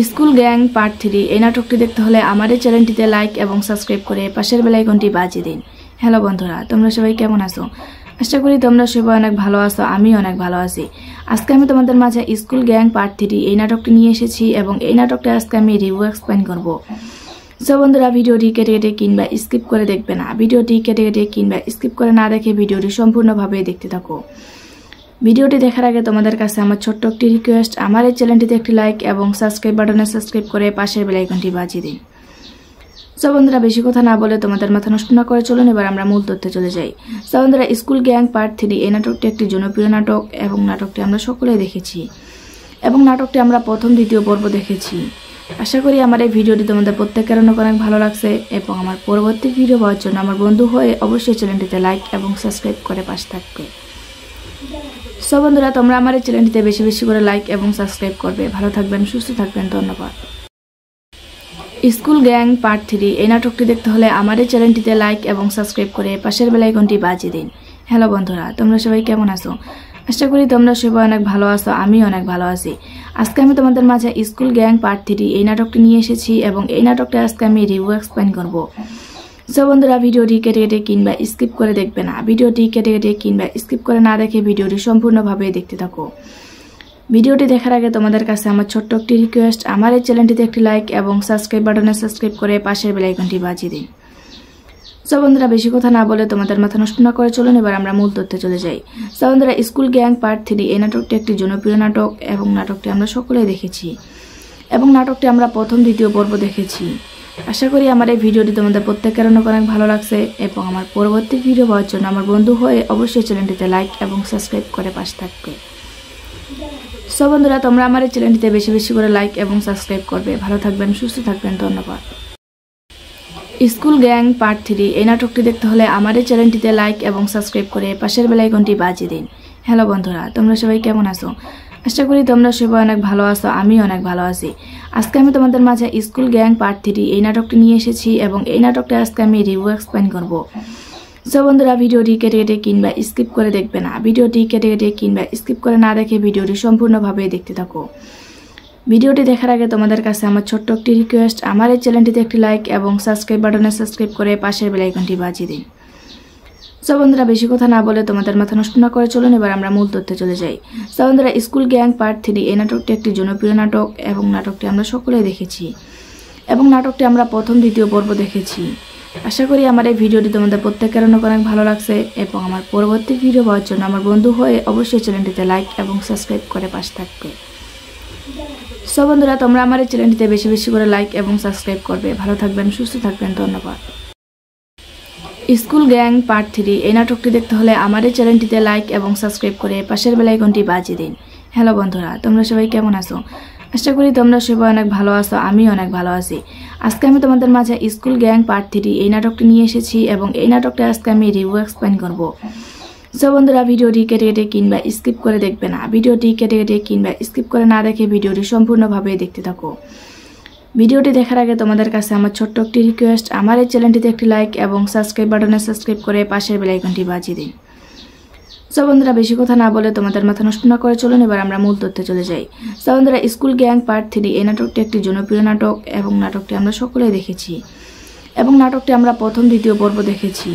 School gang part 3 এই নাটকটি দেখতে হলে আমাদের চ্যানেলটিতে লাইক এবং সাবস্ক্রাইব করে পাশের বেল আইকনটি বাজিয়ে দিন। হ্যালো বন্ধুরা, তোমরা সবাই কেমন আছো? আশা করি তোমরা সবাই অনেক ভালো আছো, আমি অনেক ভালো আছি। আজকে আমি তোমাদের মাঝে স্কুল গ্যাং পার্ট 3 এই নাটকটি নিয়ে এসেছি এবং এই নাটকটা আজকে আমি রিভিউ এক্সপ্লেইন করব। সো বন্ধুরা, ভিডিওটি কেটে কেটে কিংবা স্কিপ করে দেখবে না। ভিডিওটি কেটে কেটে কিংবা স্কিপ করে না দেখে ভিডিওটি সম্পূর্ণভাবে দেখতে থাকো। ভিডিওটি দেখার আগে তোমাদের কাছে আমার ছোট্ট একটি রিকোয়েস্ট, আমার এই চ্যানেলটিতে একটি লাইক এবং সাবস্ক্রাইব বাটনে সাবস্ক্রাইব করে পাশের বেল আইকনটি বাজিয়ে দিন। সো বন্ধুরা, বেশি কথা না বলে তোমাদের মাথা নষ্ট না করে চলুন এবার আমরা মূল তথ্যে চলে যাই। সো বন্ধুরা, স্কুল গ্যাং পার্ট 3 এই নাটকটি একটি জনপ্রিয় নাটক এবং নাটকটি আমরা সকলেই দেখেছি এবং নাটকটি আমরা প্রথম দ্বিতীয় পর্ব দেখেছি। আশা করি আমার এই ভিডিওটি তোমাদের প্রত্যেকের অনেক ভালো লাগছে এবং আমার পরবর্তী ভিডিও পাওয়ার জন্য আমার বন্ধু হয়ে অবশ্যই চ্যানেলটিতে লাইক এবং সাবস্ক্রাইব করে পাশে থাকবে। সো বন্ধুরা, তোমরা আমার এই চ্যানেলটিতে বেশি বেশি করে লাইক এবং সাবস্ক্রাইব করবে। ভালো থাকবেন, সুস্থ থাকবেন, ধন্যবাদ। স্কুল গ্যাং পার্ট 3 এই নাটকটি দেখতে হলে আমার এই চ্যানেলটিতে লাইক এবং সাবস্ক্রাইব করে পাশের বেল আইকনটি বাজিয়ে দিন। হ্যালো বন্ধুরা, তোমরা সবাই কেমন আছো? আশা করি তোমরা সবাই অনেক ভালো আছো, আমি অনেক ভালো আছি। আজকে আমি তোমাদের মাঝে স্কুল গ্যাং পার্ট 3 এই নাটকটি নিয়ে এসেছি এবং এই নাটকটা আজকে আমি রিভিউ এক্সপ্লেইন করব। সো বন্ধুরা, ভিডিওটি কেটে কেটে কিংবা স্কিপ করে দেখবে না। ভিডিওটি কেটে কেটে কিংবা স্কিপ করে না দেখে ভিডিওটি সম্পূর্ণভাবে দেখতে থাকো। ভিডিওটি দেখার আগে তোমাদের কাছে আমার ছোট্ট একটি রিকোয়েস্ট, আমার এই চ্যানেলটিতে একটি লাইক এবং সাবস্ক্রাইব বাটনে সাবস্ক্রাইব করে পাশের বেল আইকনটি বাজিয়ে দিন। সো বন্ধুরা, বেশি কথা না বলে তোমাদের মাথা নষ্ট না করে চলুন এবার আমরা মূল তথ্যে চলে যাই। সো বন্ধুরা, স্কুল গ্যাং পার্ট 3 এই নাটকটি একটি জনপ্রিয় নাটক এবং নাটকটি আমরা সকলেই দেখেছি এবং নাটকটি আমরা প্রথম দ্বিতীয় পর্ব দেখেছি। আশা করি আমার এই ভিডিওটি তোমাদের প্রত্যেকের অনেক ভালো লাগছে এবং আমার পরবর্তী ভিডিও পাওয়ার জন্য আমার বন্ধু হয়ে অবশ্যই চ্যানেলটিতে লাইক এবং সাবস্ক্রাইব করে পাশে থাকবে। সো বন্ধুরা, তোমরা আমার এই চ্যানেলটিতে বেশি বেশি করে লাইক এবং সাবস্ক্রাইব করবে। ভালো থাকবেন, সুস্থ থাকবেন, ধন্যবাদ। স্কুল গ্যাং পার্ট 3 এই নাটকটি দেখতে হলে আমার এই চ্যানেলটিতে লাইক এবং সাবস্ক্রাইব করে পাশের বেল আইকনটি বাজিয়ে দিন। হ্যালো বন্ধুরা, তোমরা সবাই কেমন আছো? আশা করি তোমরা সবাই অনেক ভালো আছো, আমি অনেক ভালো আছি। আজকে আমি তোমাদের মাঝে স্কুল গ্যাং পার্ট 3 এই নাটকটি নিয়ে এসেছি এবং এই নাটকটা আজকে আমি রিভিউ এক্সপ্লেইন করব। সো বন্ধুরা, ভিডিওটি কেটে কেটে কিংবা স্কিপ করে দেখবে না। ভিডিওটি কেটে কেটে কিংবা স্কিপ করে না দেখে ভিডিওটি সম্পূর্ণভাবে দেখতে থাকো। ভিডিওটি দেখার আগে তোমাদের কাছে আমার ছোট্ট একটি রিকোয়েস্ট, আমার এই চ্যানেলটিতে একটি লাইক এবং সাবস্ক্রাইব বাটনে সাবস্ক্রাইব করে পাশের বেল আইকনটি বাজিয়ে দিন। সো বন্ধুরা, বেশি কথা না বলে তোমাদের মাথা নষ্ট না করে চলুন এবার আমরা মূল তথ্যে চলে যাই। সো বন্ধুরা, স্কুল গ্যাং পার্ট 3 এই নাটকটি একটি জনপ্রিয় নাটক এবং নাটকটি আমরা সকলেই দেখেছি এবং নাটকটি আমরা প্রথম দ্বিতীয় পর্ব দেখেছি। আশা করি আমার এই ভিডিওটি তোমাদের প্রত্যেকের অনেক ভালো লাগছে এবং আমার পরবর্তী ভিডিও পাওয়ার জন্য আমার বন্ধু হয়ে অবশ্যই চ্যানেলটিতে লাইক এবং সাবস্ক্রাইব করে পাশে থাকবে। সো বন্ধুরা, তোমরা আমার এই চ্যানেলটিতে বেশি বেশি করে লাইক এবং সাবস্ক্রাইব করবে। ভালো থাকবেন, সুস্থ থাকবেন, ধন্যবাদ। স্কুল গ্যাং পার্ট 3 এই নাটকটি দেখতে হলে আমার এই চ্যানেলটিতে লাইক এবং সাবস্ক্রাইব করে পাশের বেল আইকনটি বাজিয়ে দিন। হ্যালো বন্ধুরা, তোমরা সবাই কেমন আছো? আশা করি তোমরা সবাই অনেক ভালো আছো, আমি অনেক ভালো আছি। আজকে আমি তোমাদের মাঝে স্কুল গ্যাং পার্ট 3 এই নাটকটি নিয়ে এসেছি এবং এই নাটকটা আজকে আমি রিভিউ এক্সপ্লেইন করব। সো বন্ধুরা, ভিডিওটি কেটে কেটে কিংবা স্কিপ করে দেখবে না। ভিডিওটি কেটে কেটে কিংবা স্কিপ করে না দেখে ভিডিওটি সম্পূর্ণভাবে দেখতে থাকো। ভিডিওটি দেখার আগে তোমাদের কাছে আমার ছোট্ট একটি রিকোয়েস্ট, আমার এই চ্যানেলটিতে একটি লাইক এবং সাবস্ক্রাইব বাটনে সাবস্ক্রাইব করে পাশের বেল আইকনটি বাজিয়ে দিন। সো বন্ধুরা, বেশি কথা না বলে তোমাদের মাথা নষ্ট না করে চলুন এবার আমরা মূল তথ্যে চলে যাই। সো বন্ধুরা, স্কুল গ্যাং পার্ট 3 এই নাটকটি একটি জনপ্রিয় নাটক এবং নাটকটি আমরা সকলেই দেখেছি এবং নাটকটি আমরা প্রথম দ্বিতীয় পর্ব দেখেছি।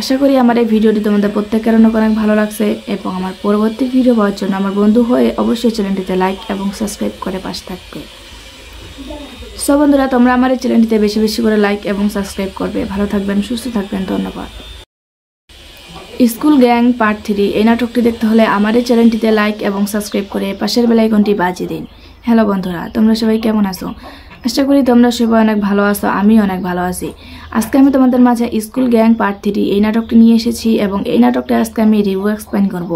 আশা করি আমার এই ভিডিওটি তোমাদের প্রত্যেকের অনেক ভালো লাগছে এবং আমার পরবর্তী ভিডিও পাওয়ার জন্য আমার বন্ধু হয়ে অবশ্যই চ্যানেলটিতে লাইক এবং সাবস্ক্রাইব করে পাশে থাকবে। সো বন্ধুরা, তোমরা আমার এই চ্যানেলটিতে বেশি বেশি করে লাইক এবং সাবস্ক্রাইব করবে। ভালো থাকবেন, সুস্থ থাকবেন, ধন্যবাদ। স্কুল গ্যাং পার্ট 3 এই নাটকটি দেখতে হলে আমার এই চ্যানেলটিতে লাইক এবং সাবস্ক্রাইব করে পাশের বেল আইকনটি বাজিয়ে দিন। হ্যালো বন্ধুরা, তোমরা সবাই কেমন আছো? আশা করি তোমরা সবাই অনেক ভালো আছো, আমি অনেক ভালো আছি। আজকে আমি তোমাদের মাঝে স্কুল গ্যাং পার্ট 3 এই নাটকটি নিয়ে এসেছি এবং এই নাটকটা আজকে আমি রিভিউ এক্সপ্লেইন করব।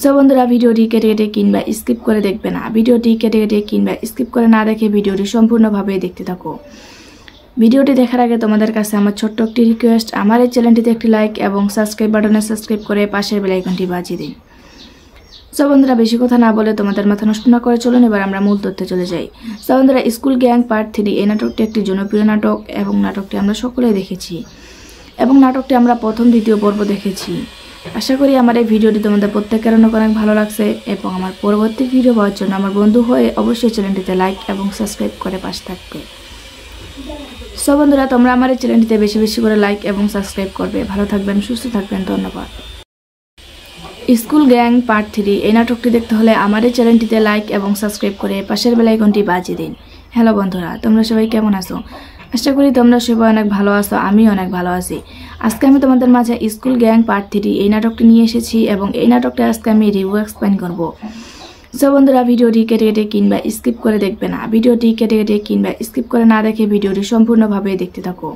সো বন্ধুরা, ভিডিওটি কেটে কেটে কিংবা স্কিপ করে দেখবে না। ভিডিওটি কেটে কেটে কিংবা স্কিপ করে না দেখে ভিডিওটি সম্পূর্ণভাবে দেখতে থাকো। ভিডিওটি দেখার আগে তোমাদের কাছে আমার ছোট্ট একটি রিকোয়েস্ট, আমার এই চ্যানেলটিতে একটি লাইক এবং সাবস্ক্রাইব বাটনে সাবস্ক্রাইব করে পাশের বেল আইকনটি বাজিয়ে দিন। সো বন্ধুরা, বেশি কথা না বলে তোমাদের মাথা নষ্ট না করে চলুন এবার আমরা মূল তথ্যে চলে যাই। সো বন্ধুরা, স্কুল গ্যাং পার্ট 3 এই নাটকটি একটি জনপ্রিয় নাটক এবং নাটকটি আমরা সকলেই দেখেছি এবং নাটকটি আমরা প্রথম দ্বিতীয় পর্ব দেখেছি। আশা করি আমার এই ভিডিওটি তোমাদের প্রত্যেকের অনেক ভালো লাগছে এবং আমার পরবর্তী ভিডিও পাওয়ার জন্য আমার বন্ধু হয়ে অবশ্যই চ্যানেলটিতে লাইক এবং সাবস্ক্রাইব করে পাশে থাকবে। সো বন্ধুরা, তোমরা আমার এই চ্যানেলটিতে বেশি বেশি করে লাইক এবং সাবস্ক্রাইব করবে। ভালো থাকবেন, সুস্থ থাকবেন, ধন্যবাদ। স্কুল গ্যাং পার্ট 3 এই নাটকটি দেখতে হলে আমার এই চ্যানেলটিতে লাইক এবং সাবস্ক্রাইব করে পাশের বেল আইকনটি বাজিয়ে দিন। হ্যালো বন্ধুরা, তোমরা সবাই কেমন আছো? আশা করি তোমরা সবাই অনেক ভালো আছো, আমি অনেক ভালো আছি। আজকে আমি তোমাদের মাঝে স্কুল গ্যাং পার্ট 3 এই নাটকটি নিয়ে এসেছি এবং এই নাটকটা আজকে আমি রিভিউ এক্সপ্লেইন করব। সো বন্ধুরা, ভিডিওটি কেটে কেটে কিংবা স্কিপ করে দেখবে না। ভিডিওটি কেটে কেটে কিংবা স্কিপ করে না দেখে ভিডিওটি সম্পূর্ণভাবে দেখতে থাকো।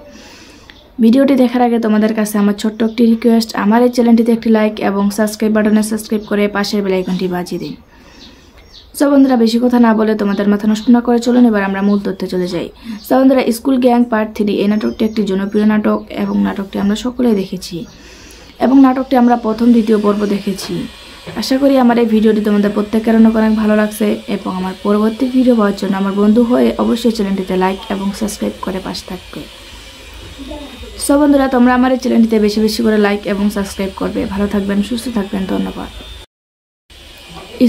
ভিডিওটি দেখার আগে তোমাদের কাছে আমার ছোট্ট একটি রিকোয়েস্ট, আমার এই চ্যানেলটিতে একটি লাইক এবং সাবস্ক্রাইব বাটনে সাবস্ক্রাইব করে পাশের বেল আইকনটি বাজিয়ে দিন। সো বন্ধুরা, বেশি কথা না বলে তোমাদের মাথা নষ্ট না করে চলুন এবার আমরা মূল তথ্যে চলে যাই। সো বন্ধুরা, স্কুল গ্যাং পার্ট 3 এই নাটকটি একটি জনপ্রিয় নাটক এবং নাটকটি আমরা সকলেই দেখেছি এবং নাটকটি আমরা প্রথম দ্বিতীয় পর্ব দেখেছি। আশা করি আমার এই ভিডিওটি তোমাদের প্রত্যেকের অনেক ভালো লাগছে এবং আমার পরবর্তী ভিডিও পাওয়ার জন্য আমার বন্ধু হয়ে অবশ্যই চ্যানেলটিতে লাইক এবং সাবস্ক্রাইব করে পাশে থাকবে। সো বন্ধুরা, তোমরা আমার এই চ্যানেলটিতে বেশি বেশি করে লাইক এবং সাবস্ক্রাইব করবে। ভালো থাকবেন, সুস্থ থাকবেন, ধন্যবাদ।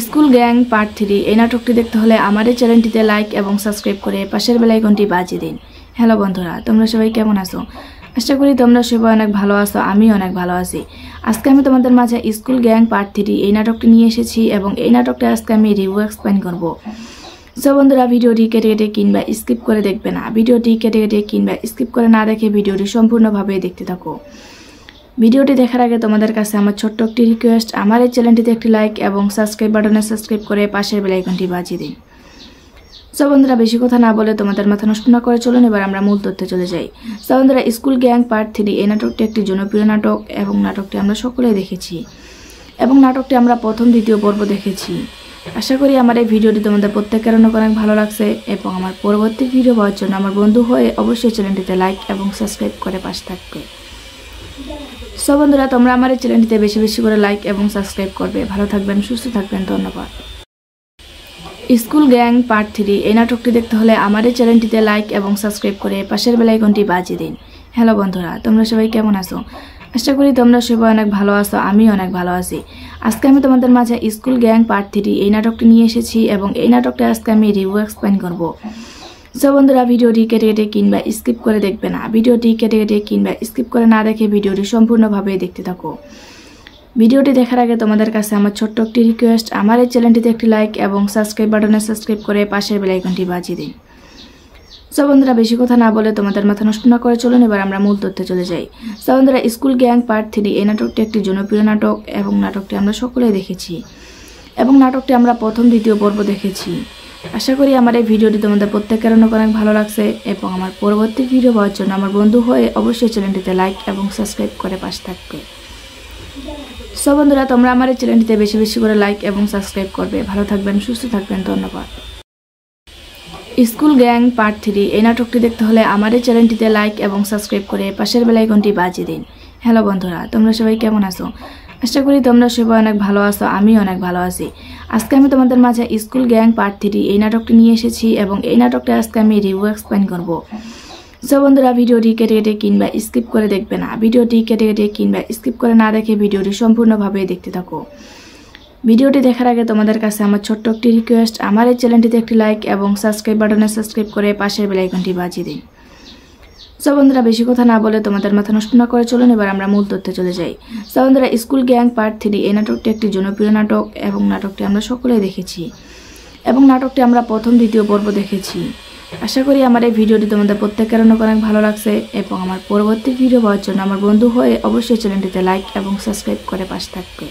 স্কুল গ্যাং পার্ট 3 এই নাটকটি দেখতে হলে আমার এই চ্যানেলটিতে লাইক এবং সাবস্ক্রাইব করে পাশের বেল আইকনটি বাজিয়ে দিন। হ্যালো বন্ধুরা, তোমরা সবাই কেমন আছো? আশা করি তোমরা সবাই অনেক ভালো আছো, আমি অনেক ভালো আছি। আজকে আমি তোমাদের মাঝে স্কুল গ্যাং পার্ট 3 এই নাটকটি নিয়ে এসেছি এবং এই নাটকটা আজকে আমি রিভিউ এক্সপ্লেইন করব। সো বন্ধুরা, ভিডিওটি কেটে কেটে কিংবা স্কিপ করে দেখবে না। ভিডিওটি কেটে কেটে কিংবা স্কিপ করে না দেখে ভিডিওটি সম্পূর্ণভাবে দেখতে থাকো। ভিডিওটি দেখার আগে তোমাদের কাছে আমার ছোট্ট একটি রিকোয়েস্ট, আমার এই চ্যানেলটিতে একটি লাইক এবং সাবস্ক্রাইব বাটনে সাবস্ক্রাইব করে পাশের বেল আইকনটি বাজিয়ে দিন। সো বন্ধুরা, বেশি কথা না বলে তোমাদের মাথা নষ্ট না করে চলুন এবার আমরা মূল তথ্যে চলে যাই। সো বন্ধুরা, স্কুল গ্যাং পার্ট 3 এই নাটকটি একটি জনপ্রিয় নাটক এবং নাটকটি আমরা সকলেই দেখেছি এবং নাটকটি আমরা প্রথম দ্বিতীয় পর্ব দেখেছি। আশা করি আমার এই ভিডিওটি তোমাদের প্রত্যেকের অনেক ভালো লাগছে এবং আমার পরবর্তী ভিডিও পাওয়ার জন্য আমার বন্ধু হয়ে অবশ্যই চ্যানেলটিতে লাইক এবং সাবস্ক্রাইব করে পাশে থাকবে। সো বন্ধুরা, তোমরা আমার এই চ্যানেলটিতে বেশি বেশি করে লাইক এবং সাবস্ক্রাইব করবে। ভালো থাকবেন, সুস্থ থাকবেন, ধন্যবাদ। স্কুল গ্যাং পার্ট 3 এই নাটকটি দেখতে হলে আমার এই চ্যানেলটিতে লাইক এবং সাবস্ক্রাইব করে পাশের বেল আইকনটি বাজিয়ে দিন। হ্যালো বন্ধুরা, তোমরা সবাই কেমন আছো? আশা করি তোমরা সবাই অনেক ভালো আছো, আমি অনেক ভালো আছি। আজকে আমি তোমাদের মাঝে স্কুল গ্যাং পার্ট 3 এই নাটকটি নিয়ে এসেছি এবং এই নাটকটা আজকে আমি রিভিউ এক্সপ্লেইন করব। সো বন্ধুরা, ভিডিওটি কেটে কেটে কিংবা স্কিপ করে দেখবে না। ভিডিওটি কেটে কেটে কিংবা স্কিপ করে না দেখে ভিডিওটি সম্পূর্ণভাবে দেখতে থাকো। ভিডিওটি দেখার আগে তোমাদের কাছে আমার ছোট্ট একটি রিকোয়েস্ট, আমার এই চ্যানেলটিতে একটি লাইক এবং সাবস্ক্রাইব বাটনে সাবস্ক্রাইব করে পাশের বেল আইকনটি বাজিয়ে দিন। সো বন্ধুরা, বেশি কথা না বলে তোমাদের মাথা নষ্ট না করে চলুন এবার আমরা মূল তথ্যে চলে যাই। সো বন্ধুরা, স্কুল গ্যাং পার্ট 3 এই নাটকটি একটি জনপ্রিয় নাটক এবং নাটকটি আমরা সকলেই দেখেছি এবং নাটকটি আমরা প্রথম দ্বিতীয় পর্ব দেখেছি। আশা করি আমার এই ভিডিওটি তোমাদের প্রত্যেকের অনেক ভালো লাগছে এবং আমার পরবর্তী ভিডিও পাওয়ার জন্য আমার বন্ধু হয়ে অবশ্যই চ্যানেলটিতে লাইক এবং সাবস্ক্রাইব করে পাশে থাকবে। সো বন্ধুরা, তোমরা আমার এই চ্যানেলটিতে বেশি বেশি করে লাইক এবং সাবস্ক্রাইব করবে। ভালো থাকবেন, সুস্থ থাকবেন, ধন্যবাদ। স্কুল গ্যাং পার্ট 3 এই নাটকটি দেখতে হলে আমার এই চ্যানেলটিতে লাইক এবং সাবস্ক্রাইব করে পাশের বেল আইকনটি বাজিয়ে দিন। হ্যালো বন্ধুরা, তোমরা সবাই কেমন আছো? আশা করি তোমরা সবাই অনেক ভালো আছো, আমি অনেক ভালো আছি। আজকে আমি তোমাদের মাঝে স্কুল গ্যাং পার্ট 3 এই নাটকটি নিয়ে এসেছি এবং এই নাটকটা আজকে আমি রিভিউ এক্সপ্লেইন করব। সো বন্ধুরা, ভিডিওটি কেটে কেটে কিংবা স্কিপ করে দেখবে না। ভিডিওটি কেটে কেটে কিংবা স্কিপ করে না দেখে ভিডিওটি সম্পূর্ণভাবে দেখতে থাকো। ভিডিওটি দেখার আগে তোমাদের কাছে আমার ছোট্ট একটি রিকোয়েস্ট, আমার এই চ্যানেলটিতে একটি লাইক এবং সাবস্ক্রাইব বাটনে সাবস্ক্রাইব করে পাশের বেল আইকনটি বাজিয়ে দিন। সো বন্ধুরা, বেশি কথা না বলে তোমাদের মাথা নষ্ট না করে চলুন এবার আমরা মূল তথ্যে চলে যাই। সো বন্ধুরা, স্কুল গ্যাং পার্ট 3 এই নাটকটি একটি জনপ্রিয় নাটক এবং নাটকটি আমরা সকলেই দেখেছি এবং নাটকটি আমরা প্রথম দ্বিতীয় পর্ব দেখেছি। আশা করি আমার এই ভিডিওটি তোমাদের প্রত্যেকের অনেক ভালো লাগছে এবং আমার পরবর্তী ভিডিও পাওয়ার জন্য আমার বন্ধু হয়ে অবশ্যই চ্যানেলটিতে লাইক এবং সাবস্ক্রাইব করে পাশে থাকবে। সো বন্ধুরা, তোমরা আমার এই চ্যানেলটিতে বেশি বেশি করে লাইক এবং সাবস্ক্রাইব করবে। ভালো থাকবেন, সুস্থ থাকবেন, ধন্যবাদ। সো বন্ধুরা, বেশি কথা না বলে তোমাদের মাথা নষ্ট না করে চলুন এবার আমরা মূল তথ্যে চলে যাই। সো বন্ধুরা, স্কুল গ্যাং পার্ট 3 এই নাটকটি একটি জনপ্রিয় নাটক এবং নাটকটি আমরা সকলেই দেখেছি এবং নাটকটি আমরা প্রথম দ্বিতীয় পর্ব দেখেছি। আশা করি আমার এই ভিডিওটি তোমাদের প্রত্যেকের অনেক ভালো লাগছে এবং আমার পরবর্তী ভিডিও পাওয়ার জন্য আমার বন্ধু হয়ে অবশ্যই চ্যানেলটিতে লাইক এবং সাবস্ক্রাইব করে পাশে থাকবে।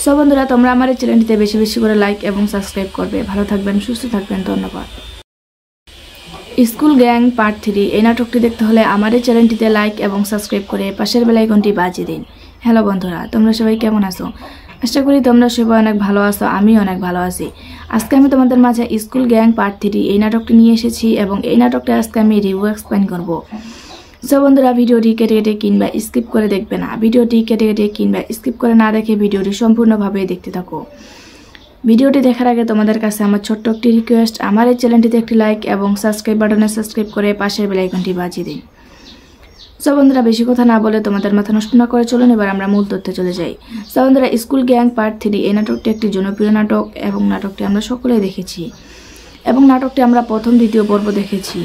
সো বন্ধুরা, তোমরা আমার এই চ্যানেলটিতে বেশি বেশি করে লাইক এবং সাবস্ক্রাইব করবে। ভালো থাকবেন, সুস্থ থাকবেন, ধন্যবাদ। স্কুল গ্যাং পার্ট 3 এই নাটকটি দেখতে হলে আমার এই চ্যানেলটিতে লাইক এবং সাবস্ক্রাইব করে পাশের বেল আইকনটি বাজিয়ে দিন। হ্যালো বন্ধুরা, তোমরা সবাই কেমন আছো? আশা করি তোমরা সবাই অনেক ভালো আছো, আমি অনেক ভালো আছি। আজকে আমি তোমাদের মাঝে স্কুল গ্যাং পার্ট 3 এই নাটকটি নিয়ে এসেছি এবং এই নাটকটা আজকে আমি রিভিউ এক্সপ্লেইন করব। সো বন্ধুরা, ভিডিওটি কেটে কেটে কিংবা স্কিপ করে দেখবে না। ভিডিওটি কেটে কেটে কিংবা স্কিপ করে না দেখে ভিডিওটি সম্পূর্ণভাবে দেখতে থাকো। ভিডিওটি দেখার আগে তোমাদের কাছে আমার ছোট্ট একটি রিকোয়েস্ট, আমার এই চ্যানেলটিতে একটি লাইক এবং সাবস্ক্রাইব বাটনে সাবস্ক্রাইব করে পাশের বেল আইকনটি বাজিয়ে দিন। সো বন্ধুরা বেশি কথা না বলে তোমাদের মাথা নষ্ট না করে চলুন এবার আমরা মূল তথ্যে চলে যাই। সো বন্ধুরা স্কুল গ্যাং পার্ট 3 এই নাটকটি একটি জনপ্রিয় নাটক এবং নাটকটি আমরা সকলেই দেখেছি এবং নাটকটি আমরা প্রথম দ্বিতীয় পর্ব দেখেছি।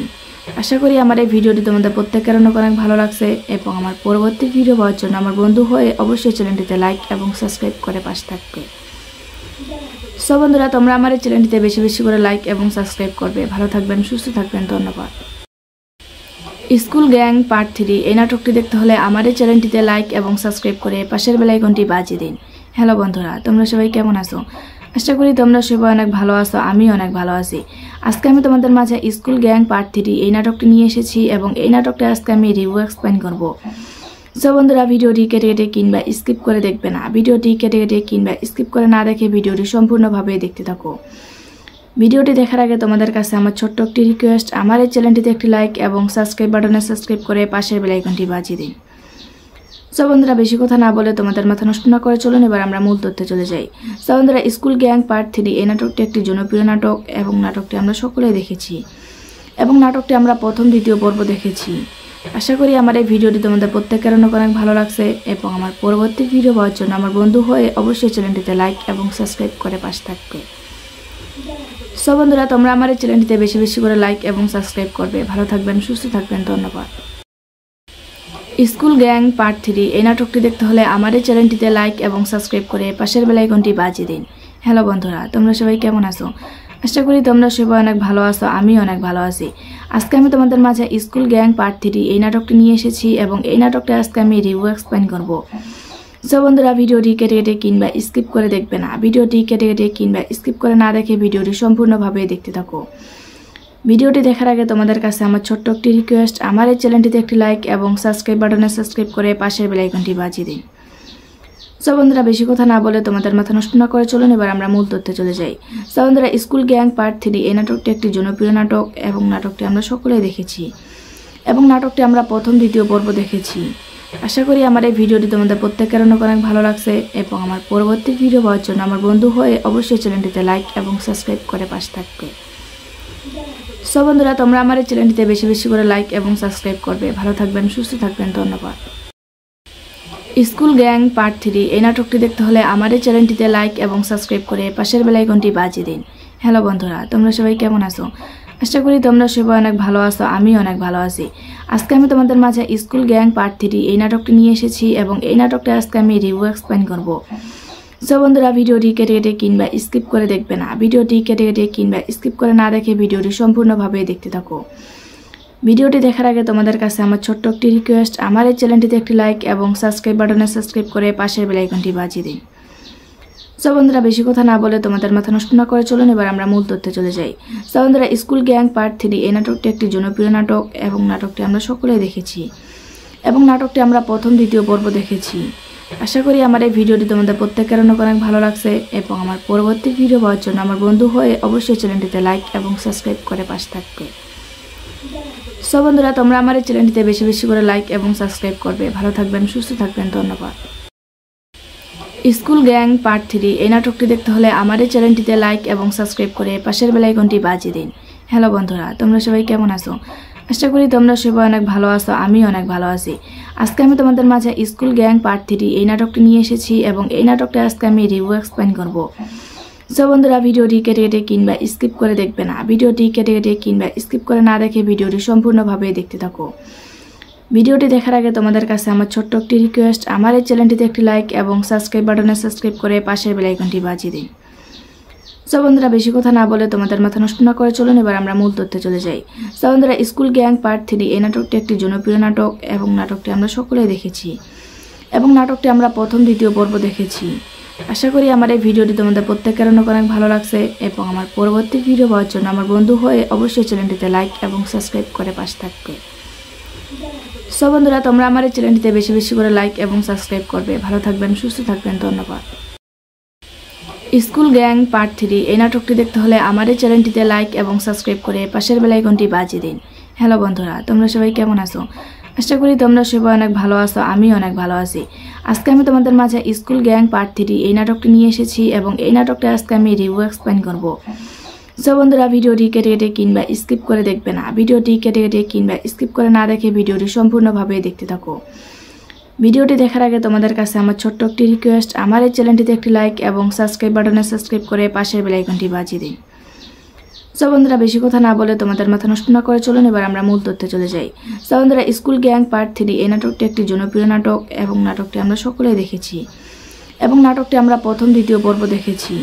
আশা করি আমার এই ভিডিওটি তোমাদের প্রত্যেকের অনেক ভালো লাগছে এবং আমার পরবর্তী ভিডিও পাওয়ার জন্য আমার বন্ধু হয়ে অবশ্যই চ্যানেলটিতে লাইক এবং সাবস্ক্রাইব করে পাশে থাকবে। সো বন্ধুরা তোমরা আমার এই চ্যানেলটিতে বেশি বেশি করে লাইক এবং সাবস্ক্রাইব করবে। ভালো থাকবেন, সুস্থ থাকবেন, ধন্যবাদ। স্কুল গ্যাং পার্ট 3 এই নাটকটি দেখতে হলে আমার এই চ্যানেলটিতে লাইক এবং সাবস্ক্রাইব করে পাশের বেল আইকনটি বাজিয়ে দিন। হ্যালো বন্ধুরা, তোমরা সবাই কেমন আছো? আশা করি তোমরা সবাই অনেক ভালো আছো, আমি অনেক ভালো আছি। আজকে আমি তোমাদের মাঝে স্কুল গ্যাং পার্ট 3 এই নাটকটি নিয়ে এসেছি এবং এই নাটকটা আজকে আমি রিভিউ এক্সপ্লেইন করব। সো বন্ধুরা ভিডিওটি কেটে কেটে কিংবা স্কিপ করে দেখবে না, ভিডিওটি কেটে কেটে কিংবা স্কিপ করে না দেখে ভিডিওটি সম্পূর্ণভাবে দেখতে থাকো। ভিডিওটি দেখার আগে তোমাদের কাছে আমার ছোট্ট একটি রিকোয়েস্ট, আমার এই চ্যানেলটিতে একটি লাইক এবং সাবস্ক্রাইব বাটনে সাবস্ক্রাইব করে পাশের বেল আইকনটি বাজিয়ে দিন। সো বন্ধুরা বেশি কথা না বলে তোমাদের মাথা নষ্ট না করে চলুন এবার আমরা মূল তথ্যে চলে যাই। সো বন্ধুরা স্কুল গ্যাং পার্ট 3 এই নাটকটি একটি জনপ্রিয় নাটক এবং নাটকটি আমরা সকলেই দেখেছি এবং নাটকটি আমরা প্রথম দ্বিতীয় পর্ব দেখেছি। আশা করি আমার এই ভিডিওটি তোমাদের প্রত্যেকের অনেক ভালো লাগছে এবং আমার পরবর্তী ভিডিও পাওয়ার জন্য আমার বন্ধু হয়ে অবশ্যই চ্যানেলটিতে লাইক এবং সাবস্ক্রাইব করে পাশে থাকবে। সো বন্ধুরা তোমরা আমার এই চ্যানেলটিতে বেশি বেশি করে লাইক এবং সাবস্ক্রাইব করবে। ভালো থাকবেন, সুস্থ থাকবেন, ধন্যবাদ। স্কুল গ্যাং পার্ট 3 এই নাটকটি দেখতে হলে আমার এই চ্যানেলটিতে লাইক এবং সাবস্ক্রাইব করে পাশের বেল আইকনটি বাজিয়ে দিন। হ্যালো বন্ধুরা, তোমরা সবাই কেমন আছো? আশা করি তোমরা সবাই অনেক ভালো আছো, আমি অনেক ভালো আছি। আজকে আমি তোমাদের মাঝে স্কুল গ্যাং পার্ট 3 এই নাটকটি নিয়ে এসেছি এবং এই নাটকটা আজকে আমি রিভিউ এক্সপ্লেইন করব। সো বন্ধুরা ভিডিওটি কেটে কেটে কিংবা স্কিপ করে দেখবে না, ভিডিওটি কেটে কেটে কিংবা স্কিপ করে না দেখে ভিডিওটি সম্পূর্ণভাবে দেখতে থাকো। ভিডিওটি দেখার আগে তোমাদের কাছে আমার ছোট্ট একটি রিকোয়েস্ট, আমার এই চ্যানেলটিতে একটি লাইক এবং সাবস্ক্রাইব বাটনে সাবস্ক্রাইব করে পাশের বেল আইকনটি বাজিয়ে দিন। সো বন্ধুরা বেশি কথা না বলে তোমাদের মাথা নষ্ট না করে চলুন এবার আমরা মূল তথ্যে চলে যাই। সো বন্ধুরা স্কুল গ্যাং পার্ট 3 এই নাটকটি একটি জনপ্রিয় নাটক এবং নাটকটি আমরা সকলেই দেখেছি এবং নাটকটি আমরা প্রথম দ্বিতীয় পর্ব দেখেছি। আশা করি আমার এই ভিডিওটি তোমাদের প্রত্যেকের অনেক ভালো লাগছে এবং আমার পরবর্তী ভিডিও পাওয়ার জন্য আমার বন্ধু হয়ে অবশ্যই চ্যানেলটিতে লাইক এবং সাবস্ক্রাইব করে পাশে থাকবে। সো বন্ধুরা তোমরা আমার এই চ্যানেলটিতে বেশি বেশি করে লাইক এবং সাবস্ক্রাইব করবে। ভালো থাকবেন, সুস্থ থাকবেন, ধন্যবাদ। স্কুল গ্যাং পার্ট 3 এই নাটকটি দেখতে হলে আমার এই চ্যানেলটিতে লাইক এবং সাবস্ক্রাইব করে পাশের বেল আইকনটি বাজিয়ে দিন। হ্যালো বন্ধুরা, তোমরা সবাই কেমন আছো? আশা করি তোমরা সবাই অনেক ভালো আছো, আমি অনেক ভালো আছি। আজকে আমি তোমাদের মাঝে স্কুল গ্যাং পার্ট 3 এই নাটকটি নিয়ে এসেছি এবং এই নাটকটা আজকে আমি রিভিউ এক্সপ্লেইন করব। সো বন্ধুরা ভিডিওটি কেটে কেটে কিংবা স্কিপ করে দেখবে না, ভিডিওটি কেটে কেটে কিংবা স্কিপ করে না দেখে ভিডিওটি সম্পূর্ণভাবে দেখতে থাকো। ভিডিওটি দেখার আগে তোমাদের কাছে আমার ছোট্ট একটি রিকোয়েস্ট, আমার এই চ্যানেলটিতে একটি লাইক এবং সাবস্ক্রাইব বাটনে সাবস্ক্রাইব করে পাশের বেল আইকনটি বাজিয়ে দিন। সো বন্ধুরা বেশি কথা না বলে তোমাদের মাথা নষ্ট না করে চলুন এবার আমরা মূল তথ্যে চলে যাই। সো বন্ধুরা স্কুল গ্যাং পার্ট 3 এই নাটকটি একটি জনপ্রিয় নাটক এবং নাটকটি আমরা সকলেই দেখেছি এবং নাটকটি আমরা প্রথম দ্বিতীয় পর্ব দেখেছি। আশা করি আমার এই ভিডিওটি তোমাদের প্রত্যেকের অনেক ভালো লাগছে এবং আমার পরবর্তী ভিডিও পাওয়ার জন্য আমার বন্ধু হয়ে অবশ্যই চ্যানেলটিতে লাইক এবং সাবস্ক্রাইব করে পাশে থাকবে। সো বন্ধুরা তোমরা আমার এই চ্যানেলটিতে বেশি বেশি করে লাইক এবং সাবস্ক্রাইব করবে। ভালো থাকবেন, সুস্থ থাকবেন, ধন্যবাদ। স্কুল গ্যাং পার্ট 3 এই নাটকটি দেখতে হলে আমার এই চ্যানেলটিতে লাইক এবং সাবস্ক্রাইব করে পাশের বেল আইকনটি বাজিয়ে দিন। হ্যালো বন্ধুরা, তোমরা সবাই কেমন আছো? আশা করি তোমরা সবাই অনেক ভালো আছো, আমি অনেক ভালো আছি। আজকে আমি তোমাদের মাঝে স্কুল গ্যাং পার্ট 3 এই নাটকটি নিয়ে এসেছি এবং এই নাটকটা আজকে আমি রিভিউ এক্সপ্লেইন করব। সো বন্ধুরা ভিডিওটি কেটে কেটে কিংবা স্কিপ করে দেখবে না, ভিডিওটি কেটে কেটে কিংবা স্কিপ করে না দেখে ভিডিওটি সম্পূর্ণভাবে দেখতে থাকো। ভিডিওটি দেখার আগে তোমাদের কাছে আমার ছোট্ট একটি রিকোয়েস্ট, আমার এই চ্যানেলটিতে একটি লাইক এবং সাবস্ক্রাইব বাটনে সাবস্ক্রাইব করে পাশের বেল আইকনটি বাজিয়ে দিন। সো বন্ধুরা বেশি কথা না বলে তোমাদের মাথা নষ্ট না করে চলুন এবার আমরা মূল তথ্যে চলে যাই। সো বন্ধুরা স্কুল গ্যাং পার্ট 3 এই নাটকটি একটি জনপ্রিয় নাটক এবং নাটকটি আমরা সকলেই দেখেছি এবং নাটকটি আমরা প্রথম দ্বিতীয় পর্ব দেখেছি। আশা করি আমার এই ভিডিওটি তোমাদের প্রত্যেকের অনেক ভালো লাগছে এবং আমার পরবর্তী ভিডিও পাওয়ার জন্য আমার বন্ধু হয়ে অবশ্যই চ্যানেলটিতে লাইক এবং সাবস্ক্রাইব করে পাশে থাকবে। সো বন্ধুরা তোমরা আমার এই চ্যানেলটিতে বেশি বেশি করে লাইক এবং সাবস্ক্রাইব করবে। ভালো থাকবেন, সুস্থ থাকবেন, ধন্যবাদ। স্কুল গ্যাং পার্ট 3 এই নাটকটি দেখতে হলে আমার এই চ্যানেলটিতে লাইক এবং সাবস্ক্রাইব করে পাশের বেল আইকনটি বাজিয়ে দিন। হ্যালো বন্ধুরা, তোমরা সবাই কেমন আছো? আশা করি তোমরা সবাই অনেক ভালো আছো, আমি অনেক ভালো আছি। আজকে আমি তোমাদের মাঝে স্কুল গ্যাং পার্ট 3 এই নাটকটি নিয়ে এসেছি এবং এই নাটকটা আজকে আমি রিভিউ এক্সপ্লেইন করব। সো বন্ধুরা, ভিডিওটি কেটে কেটে কিংবা স্কিপ করে দেখবে না। ভিডিওটি কেটে কেটে কিংবা স্কিপ করে না দেখে ভিডিওটি সম্পূর্ণভাবে দেখতে থাকো। ভিডিওটি দেখার আগে তোমাদের কাছে আমার ছোট্ট একটি রিকোয়েস্ট, আমার এই চ্যানেলটিতে একটি লাইক এবং সাবস্ক্রাইব বাটনে সাবস্ক্রাইব করে পাশের বেল আইকনটি বাজিয়ে দিন। সো বন্ধুরা, বেশি কথা না বলে তোমাদের মাথা নষ্ট না করে চলুন এবার আমরা মূল তথ্যে চলে যাই। সো বন্ধুরা, স্কুল গ্যাং পার্ট 3 এই নাটকটি একটি জনপ্রিয় নাটক এবং নাটকটি আমরা সকলেই দেখেছি এবং নাটকটি আমরা প্রথম দ্বিতীয় পর্ব দেখেছি।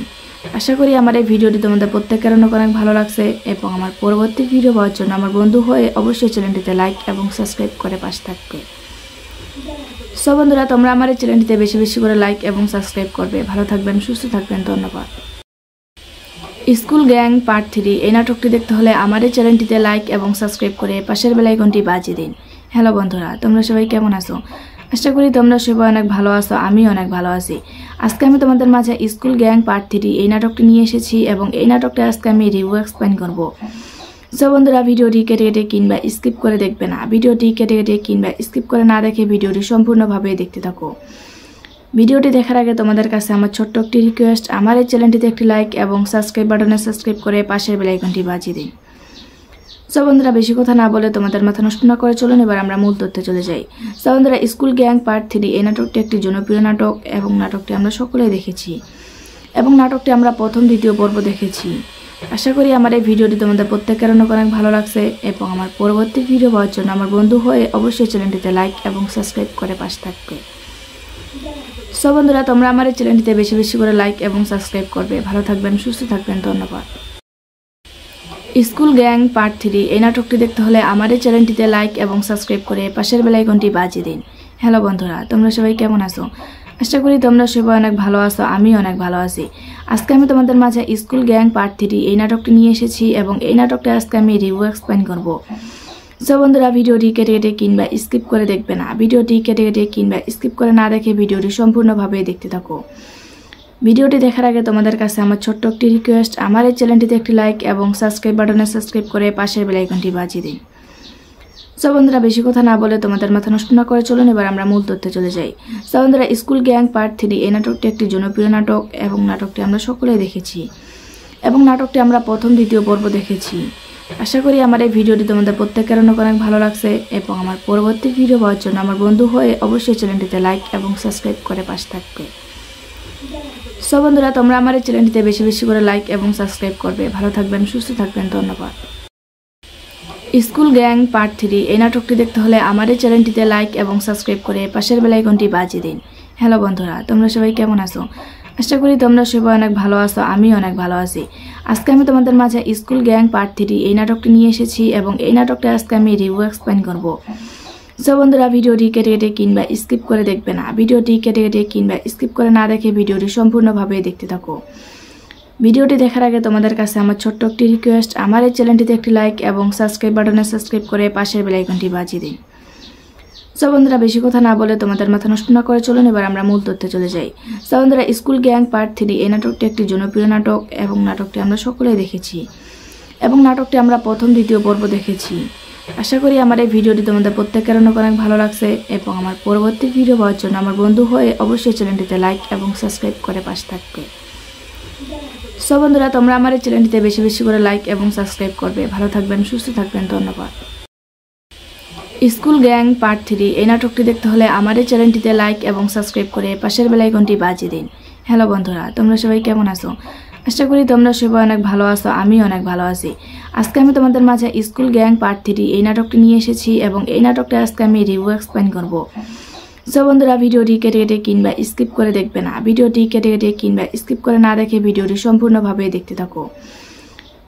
আশা করি আমার এই ভিডিওটি তোমাদের প্রত্যেকের অনেক ভালো লাগছে এবং আমার পরবর্তী ভিডিও পাওয়ার জন্য আমার বন্ধু হয়ে অবশ্যই চ্যানেলটিতে লাইক এবং সাবস্ক্রাইব করে পাশে থাকবে। সো বন্ধুরা, তোমরা আমার এই চ্যানেলটিতে বেশি বেশি করে লাইক এবং সাবস্ক্রাইব করবে। ভালো থাকবেন, সুস্থ থাকবেন, ধন্যবাদ। স্কুল গ্যাং পার্ট 3 এই নাটকটি দেখতে হলে আমার এই চ্যানেলটিতে লাইক এবং সাবস্ক্রাইব করে পাশের বেল আইকনটি বাজিয়ে দিন। হ্যালো বন্ধুরা, তোমরা সবাই কেমন আছো? আশা করি তোমরা সবাই অনেক ভালো আছো, আমি অনেক ভালো আছি। আজকে আমি তোমাদের মাঝে স্কুল গ্যাং পার্ট 3 এই নাটকটি নিয়ে এসেছি এবং এই নাটকটা আজকে আমি রিভিউ এক্সপ্লেইন করব। সো বন্ধুরা, ভিডিওটি কেটে কেটে কিংবা স্কিপ করে দেখবে না। ভিডিওটি কেটে কেটে কিংবা স্কিপ করে না দেখে ভিডিওটি সম্পূর্ণভাবে দেখতে থাকো। ভিডিওটি দেখার আগে তোমাদের কাছে আমার ছোট্ট একটি রিকোয়েস্ট, আমার এই চ্যানেলটিতে একটি লাইক এবং সাবস্ক্রাইব বাটনে সাবস্ক্রাইব করে পাশের বেল আইকনটি বাজিয়ে দিন। সো বন্ধুরা, বেশি কথা না বলে তোমাদের মাথা নষ্ট না করে চলুন এবার আমরা মূল তথ্যে চলে যাই। সো বন্ধুরা, স্কুল গ্যাং পার্ট 3 এই নাটকটি একটি জনপ্রিয় নাটক এবং নাটকটি আমরা সকলেই দেখেছি এবং নাটকটি আমরা প্রথম দ্বিতীয় পর্ব দেখেছি। আশা করি আমার এই ভিডিওটি তোমাদের প্রত্যেকের অনেক ভালো লাগছে এবং আমার পরবর্তী ভিডিও পাওয়ার জন্য আমার বন্ধু হয়ে অবশ্যই চ্যানেলটিতে লাইক এবং সাবস্ক্রাইব করে পাশে থাকবে। সো বন্ধুরা, তোমরা আমার এই চ্যানেলটিতে বেশি বেশি করে লাইক এবং সাবস্ক্রাইব করবে। ভালো থাকবেন, সুস্থ থাকবেন, ধন্যবাদ। স্কুল গ্যাং পার্ট 3 এই নাটকটি দেখতে হলে আমার এই চ্যানেলটিতে লাইক এবং সাবস্ক্রাইব করে পাশের বেল আইকনটি বাজিয়ে দিন। হ্যালো বন্ধুরা, তোমরা সবাই কেমন আছো? আশা করি তোমরা সবাই অনেক ভালো আছো, আমি অনেক ভালো আছি। আজকে আমি তোমাদের মাঝে স্কুল গ্যাং পার্ট 3 এই নাটকটি নিয়ে এসেছি এবং এই নাটকটা আজকে আমি রিভিউ এক্সপ্লেইন করব। সো বন্ধুরা, ভিডিওটি কেটে কেটে কিংবা স্কিপ করে দেখবে না। ভিডিওটি কেটে কেটে কিংবা স্কিপ করে না দেখে ভিডিওটি সম্পূর্ণভাবে দেখতে থাকো। ভিডিওটি দেখার আগে তোমাদের কাছে আমার ছোট্ট একটি রিকোয়েস্ট, আমার এই চ্যানেলটিতে একটি লাইক এবং সাবস্ক্রাইব বাটনে সাবস্ক্রাইব করে পাশের বেল আইকনটি বাজিয়ে দিন। সো বন্ধুরা, বেশি কথা না বলে তোমাদের মাথা নষ্ট না করে চলুন এবার আমরা মূল তথ্যে চলে যাই। সো বন্ধুরা, স্কুল গ্যাং পার্ট 3 এই নাটকটি একটি জনপ্রিয় নাটক এবং নাটকটি আমরা সকলেই দেখেছি এবং নাটকটি আমরা প্রথম দ্বিতীয় পর্ব দেখেছি। আশা করি আমার এই ভিডিওটি তোমাদের প্রত্যেকের অনেক ভালো লাগছে এবং আমার পরবর্তী ভিডিও পাওয়ার জন্য আমার বন্ধু হয়ে অবশ্যই চ্যানেলটিতে লাইক এবং সাবস্ক্রাইব করে পাশে থাকবে। সো বন্ধুরা, তোমরা আমার এই চ্যানেলটিতে বেশি বেশি করে লাইক এবং সাবস্ক্রাইব করবে। ভালো থাকবেন, সুস্থ থাকবেন, ধন্যবাদ। স্কুল গ্যাং পার্ট 3 এই নাটকটি দেখতে হলে আমার এই চ্যানেলটিতে লাইক এবং সাবস্ক্রাইব করে পাশের বেল আইকনটি বাজিয়ে দিন। হ্যালো বন্ধুরা, তোমরা সবাই কেমন আছো? আশা করি তোমরা সবাই অনেক ভালো আছো, আমি অনেক ভালো আছি। আজকে আমি তোমাদের মাঝে স্কুল গ্যাং পার্ট 3 এই নাটকটি নিয়ে এসেছি এবং এই নাটকটা আজকে আমি রিভিউ এক্সপ্লেইন করব। সো বন্ধুরা, ভিডিওটি কেটে কেটে কিংবা স্কিপ করে দেখবে না। ভিডিওটি কেটে কেটে কিংবা স্কিপ করে না দেখে ভিডিওটি সম্পূর্ণভাবে দেখতে থাকো। ভিডিওটি দেখার আগে তোমাদের কাছে আমার ছোট্ট একটি রিকোয়েস্ট, আমার এই চ্যানেলটিতে একটি লাইক এবং সাবস্ক্রাইব বাটনে সাবস্ক্রাইব করে পাশের বেল আইকনটি বাজিয়ে দিন। সো বন্ধুরা, বেশি কথা না বলে তোমাদের মাথা নষ্ট না করে চলুন এবার আমরা মূল তথ্যে চলে যাই। সো বন্ধুরা, স্কুল গ্যাং পার্ট 3 এই নাটকটি একটি জনপ্রিয় নাটক এবং নাটকটি আমরা সকলেই দেখেছি এবং নাটকটি আমরা প্রথম দ্বিতীয় পর্ব দেখেছি। আশা করি আমার এই ভিডিওটি তোমাদের প্রত্যেকের অনেক ভালো লাগছে এবং আমার পরবর্তী ভিডিও পাওয়ার জন্য আমার বন্ধু হয়ে অবশ্যই চ্যানেলটিতে লাইক এবং সাবস্ক্রাইব করে পাশে থাকবে। সো বন্ধুরা, তোমরা আমার এই চ্যানেলটিতে বেশি বেশি করে লাইক এবং সাবস্ক্রাইব করবে। ভালো থাকবেন, সুস্থ থাকবেন, ধন্যবাদ। স্কুল গ্যাং পার্ট 3 এই নাটকটি দেখতে হলে আমার এই চ্যানেলটিতে লাইক এবং সাবস্ক্রাইব করে পাশের বেল আইকনটি বাজিয়ে দিন। হ্যালো বন্ধুরা, তোমরা সবাই কেমন আছো? আশা করি তোমরা সবাই অনেক ভালো আছো, আমি অনেক ভালো আছি। আজকে আমি তোমাদের মাঝে স্কুল গ্যাং পার্ট 3 এই নাটকটি নিয়ে এসেছি এবং এই নাটকটা আজকে আমি রিভিউ এক্সপ্লেইন করব। সো বন্ধুরা, ভিডিওটি কেটে কেটে কিংবা স্কিপ করে দেখবে না। ভিডিওটি কেটে কেটে কিংবা স্কিপ করে না দেখে ভিডিওটি সম্পূর্ণভাবে দেখতে থাকো।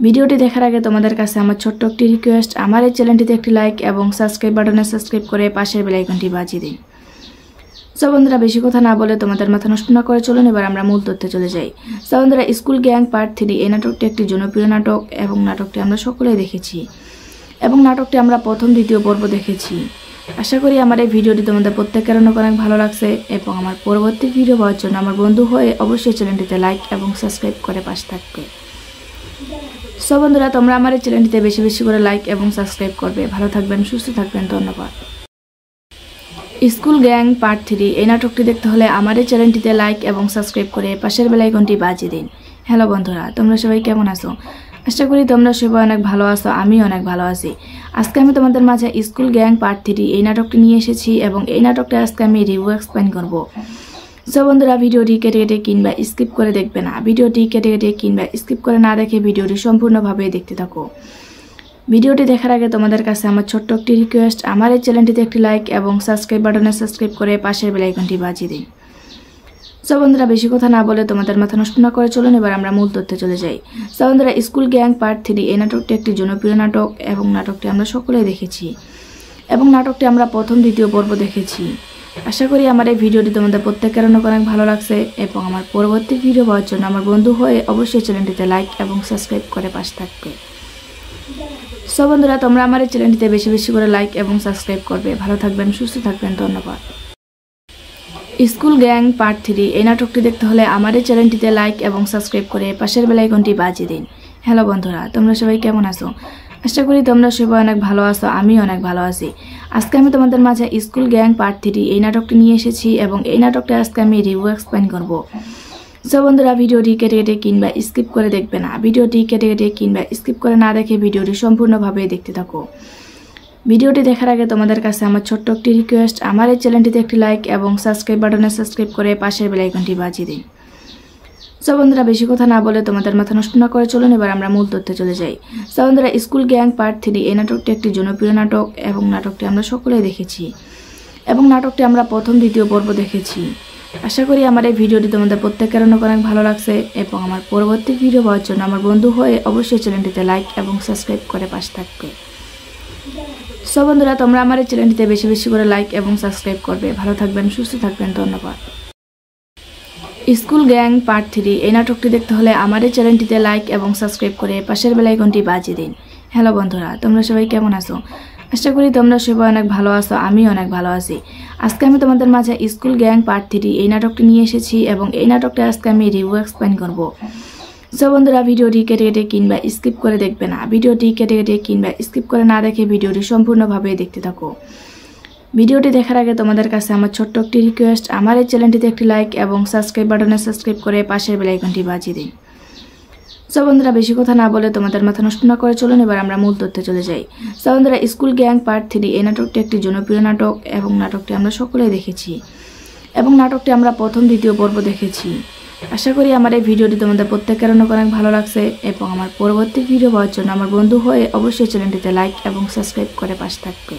ভিডিওটি দেখার আগে তোমাদের কাছে আমার ছোট্ট একটি রিকোয়েস্ট, আমার এই চ্যানেলটিতে একটি লাইক এবং সাবস্ক্রাইব বাটনে সাবস্ক্রাইব করে পাশের বেল আইকনটি বাজিয়ে দিন। সো বন্ধুরা, বেশি কথা না বলে তোমাদের মাথা নষ্ট না করে চলুন এবার আমরা মূল তথ্যে চলে যাই। সো বন্ধুরা, স্কুল গ্যাং পার্ট 3 এই নাটকটি একটি জনপ্রিয় নাটক এবং নাটকটি আমরা সকলেই দেখেছি এবং নাটকটি আমরা প্রথম দ্বিতীয় পর্ব দেখেছি। আশা করি আমার এই ভিডিওটি তোমাদের প্রত্যেকের অনেক ভালো লাগছে এবং আমার পরবর্তী ভিডিও পাওয়ার জন্য আমার বন্ধু হয়ে অবশ্যই চ্যানেলটিতে লাইক এবং সাবস্ক্রাইব করে পাশে থাকবে। সো বন্ধুরা, তোমরা আমার এই চ্যানেলটিতে বেশি বেশি করে লাইক এবং সাবস্ক্রাইব করবে। ভালো থাকবেন, সুস্থ থাকবেন, ধন্যবাদ। স্কুল গ্যাং পার্ট 3 এই নাটকটি দেখতে হলে আমার এই চ্যানেলটিতে লাইক এবং সাবস্ক্রাইব করে পাশের বেল আইকনটি বাজিয়ে দিন। হ্যালো বন্ধুরা, তোমরা সবাই কেমন আছো? আশা করি তোমরা সবাই অনেক ভালো আছো, আমি অনেক ভালো আছি। আজকে আমি তোমাদের মাঝে স্কুল গ্যাং পার্ট 3 এই নাটকটি নিয়ে এসেছি এবং এই নাটকটা আজকে আমি রিভিউ এক্সপ্লেইন করব। সো বন্ধুরা, ভিডিওটি কেটে কেটে কিংবা স্কিপ করে দেখবে না, ভিডিওটি কেটে কেটে কিংবা স্কিপ করে না দেখে ভিডিওটি সম্পূর্ণভাবে দেখতে থাকো। ভিডিওটি দেখার আগে তোমাদের কাছে আমার ছোট্ট একটি রিকোয়েস্ট, আমার এই চ্যানেলটিতে একটি লাইক এবং সাবস্ক্রাইব বাটনে সাবস্ক্রাইব করে পাশের বেল আইকনটি বাজিয়ে দিন। সো বন্ধুরা, বেশি কথা না বলে তোমাদের মাথা নষ্ট না করে চলুন এবার আমরা মূল তথ্যে চলে যাই। সো বন্ধুরা, স্কুল গ্যাং পার্ট 3 এই নাটকটি একটি জনপ্রিয় নাটক এবং নাটকটি আমরা সকলেই দেখেছি এবং নাটকটি আমরা প্রথম দ্বিতীয় পর্ব দেখেছি। আশা করি আমার এই ভিডিওটি তোমাদের প্রত্যেকের অনেক ভালো লাগছে এবং আমার পরবর্তী ভিডিও পাওয়ার জন্য আমার বন্ধু হয়ে অবশ্যই চ্যানেলটিতে লাইক এবং সাবস্ক্রাইব করে পাশে থাকবে। সো বন্ধুরা, তোমরা আমার এই চ্যানেলটিতে বেশি বেশি করে লাইক এবং সাবস্ক্রাইব করবে। ভালো থাকবেন, সুস্থ থাকবেন, ধন্যবাদ। স্কুল গ্যাং পার্ট 3 এই নাটকটি দেখতে হলে আমার এই চ্যানেলটিতে লাইক এবং সাবস্ক্রাইব করে পাশের বেল আইকনটি বাজিয়ে দিন। হ্যালো বন্ধুরা, তোমরা সবাই কেমন আছো? আশা করি তোমরা সবাই অনেক ভালো আছো, আমি অনেক ভালো আছি। আজকে আমি তোমাদের মাঝে স্কুল গ্যাং পার্ট 3 এই নাটকটি নিয়ে এসেছি এবং এই নাটকটা আজকে আমি রিভিউ এক্সপ্লেইন করব। সো বন্ধুরা, ভিডিওটি কেটে কেটে কিংবা স্কিপ করে দেখবে না, ভিডিওটি কেটে কেটে কিংবা স্কিপ করে না দেখে ভিডিওটি সম্পূর্ণভাবে দেখতে থাকো। ভিডিওটি দেখার আগে তোমাদের কাছে আমার ছোট্ট একটি রিকোয়েস্ট, আমার এই চ্যানেলটিতে একটি লাইক এবং সাবস্ক্রাইব বাটনে সাবস্ক্রাইব করে পাশের বেল আইকনটি বাজিয়ে দিন। সো বন্ধুরা, বেশি কথা না বলে তোমাদের মাথা নষ্ট না করে চলুন এবার আমরা মূল তথ্যে চলে যাই। সো বন্ধুরা, স্কুল গ্যাং পার্ট 3 এই নাটকটি একটি জনপ্রিয় নাটক এবং নাটকটি আমরা সকলেই দেখেছি এবং নাটকটি আমরা প্রথম দ্বিতীয় পর্ব দেখেছি। আশা করি আমার এই ভিডিওটি তোমাদের প্রত্যেকের অনেক ভালো লাগছে এবং আমার পরবর্তী ভিডিও পাওয়ার জন্য আমার বন্ধু হয়ে অবশ্যই চ্যানেলটিতে লাইক এবং সাবস্ক্রাইব করে পাশে থাকবে। সো বন্ধুরা, তোমরা আমার এই চ্যানেলটিতে বেশি বেশি করে লাইক এবং সাবস্ক্রাইব করবে। ভালো থাকবেন, সুস্থ থাকবেন, ধন্যবাদ। স্কুল গ্যাং পার্ট 3 এই নাটকটি দেখতে হলে আমার এই চ্যানেলটিতে লাইক এবং সাবস্ক্রাইব করে পাশের বেল আইকনটি বাজিয়ে দিন। হ্যালো বন্ধুরা, তোমরা সবাই কেমন আছো? আশা করি তোমরা সবাই অনেক ভালো আছো, আমি অনেক ভালো আছি। আজকে আমি তোমাদের মাঝে স্কুল গ্যাং পার্ট 3 এই নাটকটি নিয়ে এসেছি এবং এই নাটকটা আজকে আমি রিভিউ এক্সপ্লেইন করব। সো বন্ধুরা, ভিডিওটি কেটে কেটে কিংবা স্কিপ করে দেখবে না, ভিডিওটি কেটে কেটে কিংবা স্কিপ করে না দেখে ভিডিওটি সম্পূর্ণভাবে দেখতে থাকো। ভিডিওটি দেখার আগে তোমাদের কাছে আমার ছোট্ট একটি রিকোয়েস্ট, আমার এই চ্যানেলটিতে একটি লাইক এবং সাবস্ক্রাইব বাটনে সাবস্ক্রাইব করে পাশের বেল আইকনটি বাজিয়ে দিন। সো বন্ধুরা, বেশি কথা না বলে তোমাদের মাথা নষ্ট না করে চলুন এবার আমরা মূল তথ্যে চলে যাই। সো বন্ধুরা, স্কুল গ্যাং পার্ট 3 এই নাটকটি একটি জনপ্রিয় নাটক এবং নাটকটি আমরা সকলেই দেখেছি এবং নাটকটি আমরা প্রথম দ্বিতীয় পর্ব দেখেছি। আশা করি আমার এই ভিডিওটি তোমাদের প্রত্যেকের অনেক ভালো লাগছে এবং আমার পরবর্তী ভিডিও পাওয়ার জন্য আমার বন্ধু হয়ে অবশ্যই চ্যানেলটিতে লাইক এবং সাবস্ক্রাইব করে পাশে থাকবে।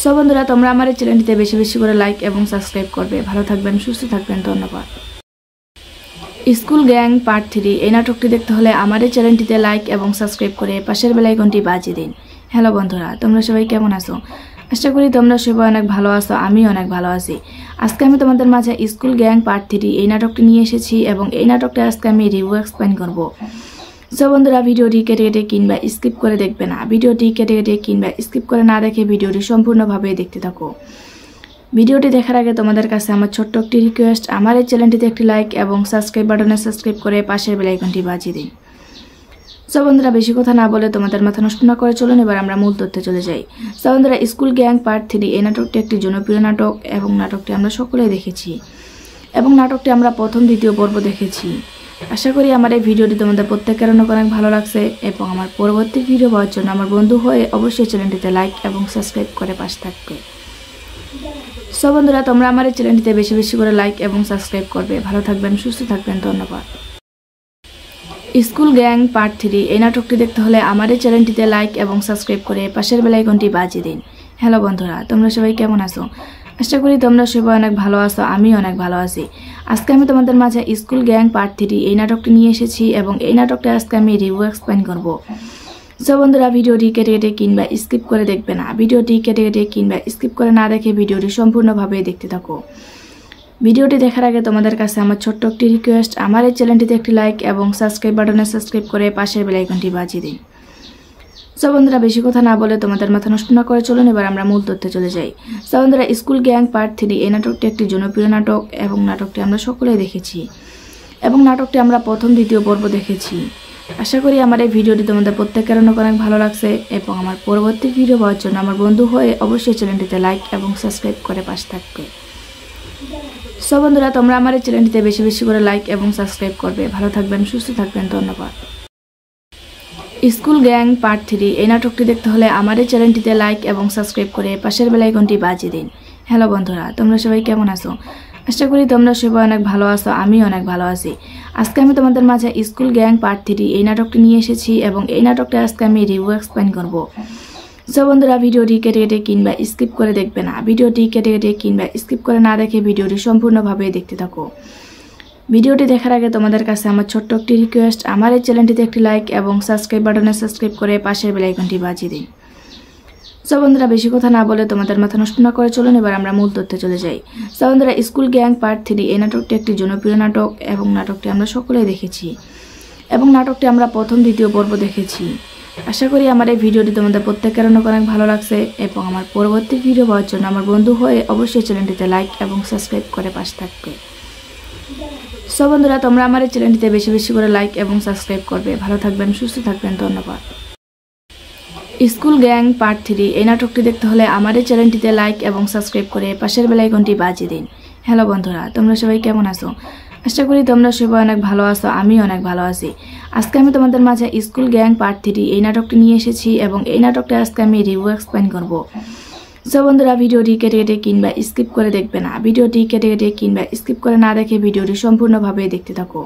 সো বন্ধুরা, তোমরা আমার এই চ্যানেলটিতে বেশি বেশি করে লাইক এবং সাবস্ক্রাইব করবে। ভালো থাকবেন, সুস্থ থাকবেন, ধন্যবাদ। স্কুল গ্যাং পার্ট 3 এই নাটকটি দেখতে হলে আমার এই চ্যানেলটিতে লাইক এবং সাবস্ক্রাইব করে পাশের বেল আইকনটি বাজিয়ে দিন। হ্যালো বন্ধুরা, তোমরা সবাই কেমন আছো? আশা করি তোমরা সবাই অনেক ভালো আছো, আমি অনেক ভালো আছি। আজকে আমি তোমাদের মাঝে স্কুল গ্যাং পার্ট 3 এই নাটকটি নিয়ে এসেছি এবং এই নাটকটা আজকে আমি রিভিউ এক্সপ্লেইন করব। সো বন্ধুরা, ভিডিওটি কেটে কেটে কিংবা স্কিপ করে দেখবে না, ভিডিওটি কেটে কেটে কিংবা স্কিপ করে না দেখে ভিডিওটি সম্পূর্ণভাবে দেখতে থাকো। ভিডিওটি দেখার আগে তোমাদের কাছে আমার ছোট্ট একটি রিকোয়েস্ট, আমার এই চ্যানেলটিতে একটি লাইক এবং সাবস্ক্রাইব বাটনে সাবস্ক্রাইব করে পাশের বেল আইকনটি বাজিয়ে দিন। সো বন্ধুরা, বেশি কথা না বলে তোমাদের মাথা নষ্ট না করে চলুন এবার আমরা মূল তথ্যে চলে যাই। সো বন্ধুরা, স্কুল গ্যাং পার্ট 3 এই নাটকটি একটি জনপ্রিয় নাটক এবং নাটকটি আমরা সকলেই দেখেছি এবং নাটকটি আমরা প্রথম দ্বিতীয় পর্ব দেখেছি। আশা করি আমার এই ভিডিওটি তোমাদের প্রত্যেকের অনেক ভালো লাগছে এবং আমার পরবর্তী ভিডিও পাওয়ার জন্য আমার বন্ধু হয়ে অবশ্যই চ্যানেলটিতে লাইক এবং সাবস্ক্রাইব করে পাশে থাকবে। সো বন্ধুরা, তোমরা আমার এই চ্যানেলটিতে বেশি বেশি করে লাইক এবং সাবস্ক্রাইব করবে। ভালো থাকবেন, সুস্থ থাকবেন, ধন্যবাদ। স্কুল গ্যাং পার্ট 3 এই নাটকটি দেখতে হলে আমার এই চ্যানেলটিতে লাইক এবং সাবস্ক্রাইব করে পাশের বেল আইকনটি বাজিয়ে দিন। হ্যালো বন্ধুরা, তোমরা সবাই কেমন আছো? আশা করি তোমরা সবাই অনেক ভালো আছো, আমি অনেক ভালো আছি। আজকে আমি তোমাদের মাঝে স্কুল গ্যাং পার্ট 3 এই নাটকটি নিয়ে এসেছি এবং এই নাটকটা আজকে আমি রিভিউ এক্সপ্লেইন করব। সো বন্ধুরা, ভিডিওটি কেটে কেটে কিংবা স্কিপ করে দেখবে না, ভিডিওটি কেটে কেটে কিংবা স্কিপ করে না দেখে ভিডিওটি সম্পূর্ণভাবে দেখতে থাকো। ভিডিওটি দেখার আগে তোমাদের কাছে আমার ছোট্ট একটি রিকোয়েস্ট, আমার এই চ্যানেলটিতে একটি লাইক এবং সাবস্ক্রাইব বাটনে সাবস্ক্রাইব করে পাশের বেল আইকনটি বাজিয়ে দিন। সো বন্ধুরা, বেশি কথা না বলে তোমাদের মাথা নষ্ট না করে চলুন এবার আমরা মূল তথ্যে চলে যাই। সো বন্ধুরা, স্কুল গ্যাং পার্ট 3 এই নাটকটি একটি জনপ্রিয় নাটক এবং নাটকটি আমরা সকলেই দেখেছি এবং নাটকটি আমরা প্রথম দ্বিতীয় পর্ব দেখেছি। আশা করি আমার এই ভিডিওটি তোমাদের প্রত্যেকের অনেক ভালো লাগছে এবং আমার পরবর্তী ভিডিও পাওয়ার জন্য আমার বন্ধু হয়ে অবশ্যই চ্যানেলটিতে লাইক এবং সাবস্ক্রাইব করে পাশে থাকবে। সো বন্ধুরা, তোমরা আমার এই চ্যানেলটিতে বেশি বেশি করে লাইক এবং সাবস্ক্রাইব করবে। ভালো থাকবেন, সুস্থ থাকবেন, ধন্যবাদ। স্কুল গ্যাং পার্ট 3 এই নাটকটি দেখতে হলে আমার এই চ্যানেলটিতে লাইক এবং সাবস্ক্রাইব করে পাশের বেল আইকনটি বাজিয়ে দিন। হ্যালো বন্ধুরা, তোমরা সবাই কেমন আছো? আশা করি তোমরা সবাই অনেক ভালো আছো, আমি অনেক ভালো আছি। আজকে আমি তোমাদের মাঝে স্কুল গ্যাং পার্ট 3 এই নাটকটি নিয়ে এসেছি এবং এই নাটকটা আজকে আমি রিভিউ এক্সপ্লেইন করব। সো বন্ধুরা, ভিডিওটি কেটে কেটে কিংবা স্কিপ করে দেখবে না, ভিডিওটি কেটে কেটে কিংবা স্কিপ করে না দেখে ভিডিওটি সম্পূর্ণভাবে দেখতে থাকো। ভিডিওটি দেখার আগে তোমাদের কাছে আমার ছোট্ট একটি রিকোয়েস্ট, আমার এই চ্যানেলটিতে একটি লাইক এবং সাবস্ক্রাইব বাটনে সাবস্ক্রাইব করে পাশের বেল আইকনটি বাজিয়ে দিন। সো বন্ধুরা, বেশি কথা না বলে তোমাদের মাথা নষ্ট না করে চলুন এবার আমরা মূল তথ্যে চলে যাই। সো বন্ধুরা, স্কুল গ্যাং পার্ট 3 এই নাটকটি একটি জনপ্রিয় নাটক এবং নাটকটি আমরা সকলেই দেখেছি এবং নাটকটি আমরা প্রথম দ্বিতীয় পর্ব দেখেছি। আশা করি আমার এই ভিডিওটি তোমাদের প্রত্যেকের অনেক ভালো লাগছে এবং আমার পরবর্তী ভিডিও পাওয়ার জন্য আমার বন্ধু হয়ে অবশ্যই চ্যানেলটিতে লাইক এবং সাবস্ক্রাইব করে পাশে থাকবে। সো বন্ধুরা, তোমরা আমার এই চ্যানেলটিতে বেশি বেশি করে লাইক এবং সাবস্ক্রাইব করবে। ভালো থাকবেন, সুস্থ থাকবেন, ধন্যবাদ। স্কুল গ্যাং পার্ট 3 এই নাটকটি দেখতে হলে আমার এই চ্যানেলটিতে লাইক এবং সাবস্ক্রাইব করে পাশের বেল আইকনটি বাজিয়ে দিন। হ্যালো বন্ধুরা, তোমরা সবাই কেমন আছো? আশা করি তোমরা সবাই অনেক ভালো আছো, আমি অনেক ভালো আছি। আজকে আমি তোমাদের মাঝে স্কুল গ্যাং পার্ট 3 এই নাটকটি নিয়ে এসেছি এবং এই নাটকটা আজকে আমি রিভিউ এক্সপ্লেইন করব। সো বন্ধুরা, ভিডিওটি কেটে কেটে কিংবা স্কিপ করে দেখবে না, ভিডিওটি কেটে কেটে কিংবা স্কিপ করে না দেখে ভিডিওটি সম্পূর্ণভাবে দেখতে থাকো।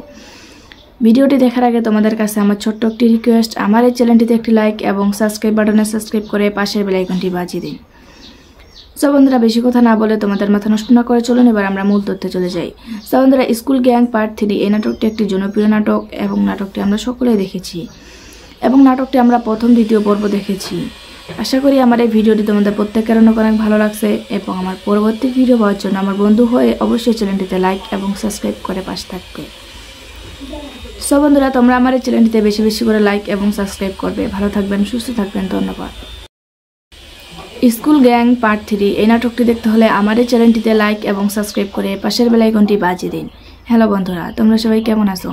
ভিডিওটি দেখার আগে তোমাদের কাছে আমার ছোট্ট একটি রিকোয়েস্ট, আমার এই চ্যানেলটিতে একটি লাইক এবং সাবস্ক্রাইব বাটনে সাবস্ক্রাইব করে পাশের বেল আইকনটি বাজিয়ে দিন। সো বন্ধুরা, বেশি কথা না বলে তোমাদের মাথা নষ্ট না করে চলুন এবার আমরা মূল তথ্যে চলে যাই। সো বন্ধুরা, স্কুল গ্যাং পার্ট 3 এই নাটকটি একটি জনপ্রিয় নাটক এবং নাটকটি আমরা সকলেই দেখেছি এবং নাটকটি আমরা প্রথম দ্বিতীয় পর্ব দেখেছি। আশা করি আমার এই ভিডিওটি তোমাদের প্রত্যেকের অনেক ভালো লাগছে এবং আমার পরবর্তী ভিডিও পাওয়ার জন্য আমার বন্ধু হয়ে অবশ্যই চ্যানেলটিতে লাইক এবং সাবস্ক্রাইব করে পাশে থাকবে। সো বন্ধুরা, তোমরা আমার এই চ্যানেলটিতে বেশি বেশি করে লাইক এবং সাবস্ক্রাইব করবে। ভালো থাকবেন, সুস্থ থাকবেন, ধন্যবাদ। স্কুল গ্যাং পার্ট 3 এই নাটকটি দেখতে হলে আমার এই চ্যানেলটিতে লাইক এবং সাবস্ক্রাইব করে পাশের বেল আইকনটি বাজিয়ে দিন। হ্যালো বন্ধুরা, তোমরা সবাই কেমন আছো?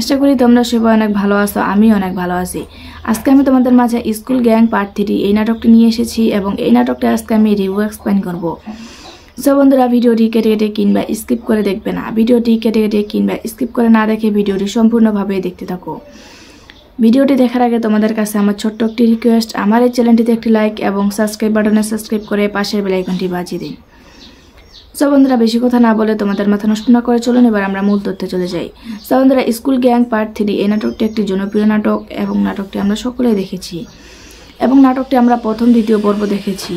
আশা করি তোমরা সবাই অনেক ভালো আছো, আমি অনেক ভালো আছি। আজকে আমি তোমাদের মাঝে স্কুল গ্যাং পার্ট 3 এই নাটকটি নিয়ে এসেছি এবং এই নাটকটা আজকে আমি রিভিউ এক্সপ্লেইন করব। সো বন্ধুরা, ভিডিওটি কেটে কেটে কিংবা স্কিপ করে দেখবে না, ভিডিওটি কেটে কেটে কিংবা স্কিপ করে না দেখে ভিডিওটি সম্পূর্ণভাবে দেখতে থাকো। ভিডিওটি দেখার আগে তোমাদের কাছে আমার ছোট্ট একটি রিকোয়েস্ট, আমার এই চ্যানেলটিতে একটি লাইক এবং সাবস্ক্রাইব বাটনে সাবস্ক্রাইব করে পাশের বেল আইকনটি বাজিয়ে দিন। সো বন্ধুরা, বেশি কথা না বলে তোমাদের মাথা নষ্ট না করে চলুন এবার আমরা মূল তথ্যে চলে যাই। সো বন্ধুরা, স্কুল গ্যাং পার্ট 3 এই নাটকটি একটি জনপ্রিয় নাটক এবং নাটকটি আমরা সকলেই দেখেছি এবং নাটকটি আমরা প্রথম দ্বিতীয় পর্ব দেখেছি।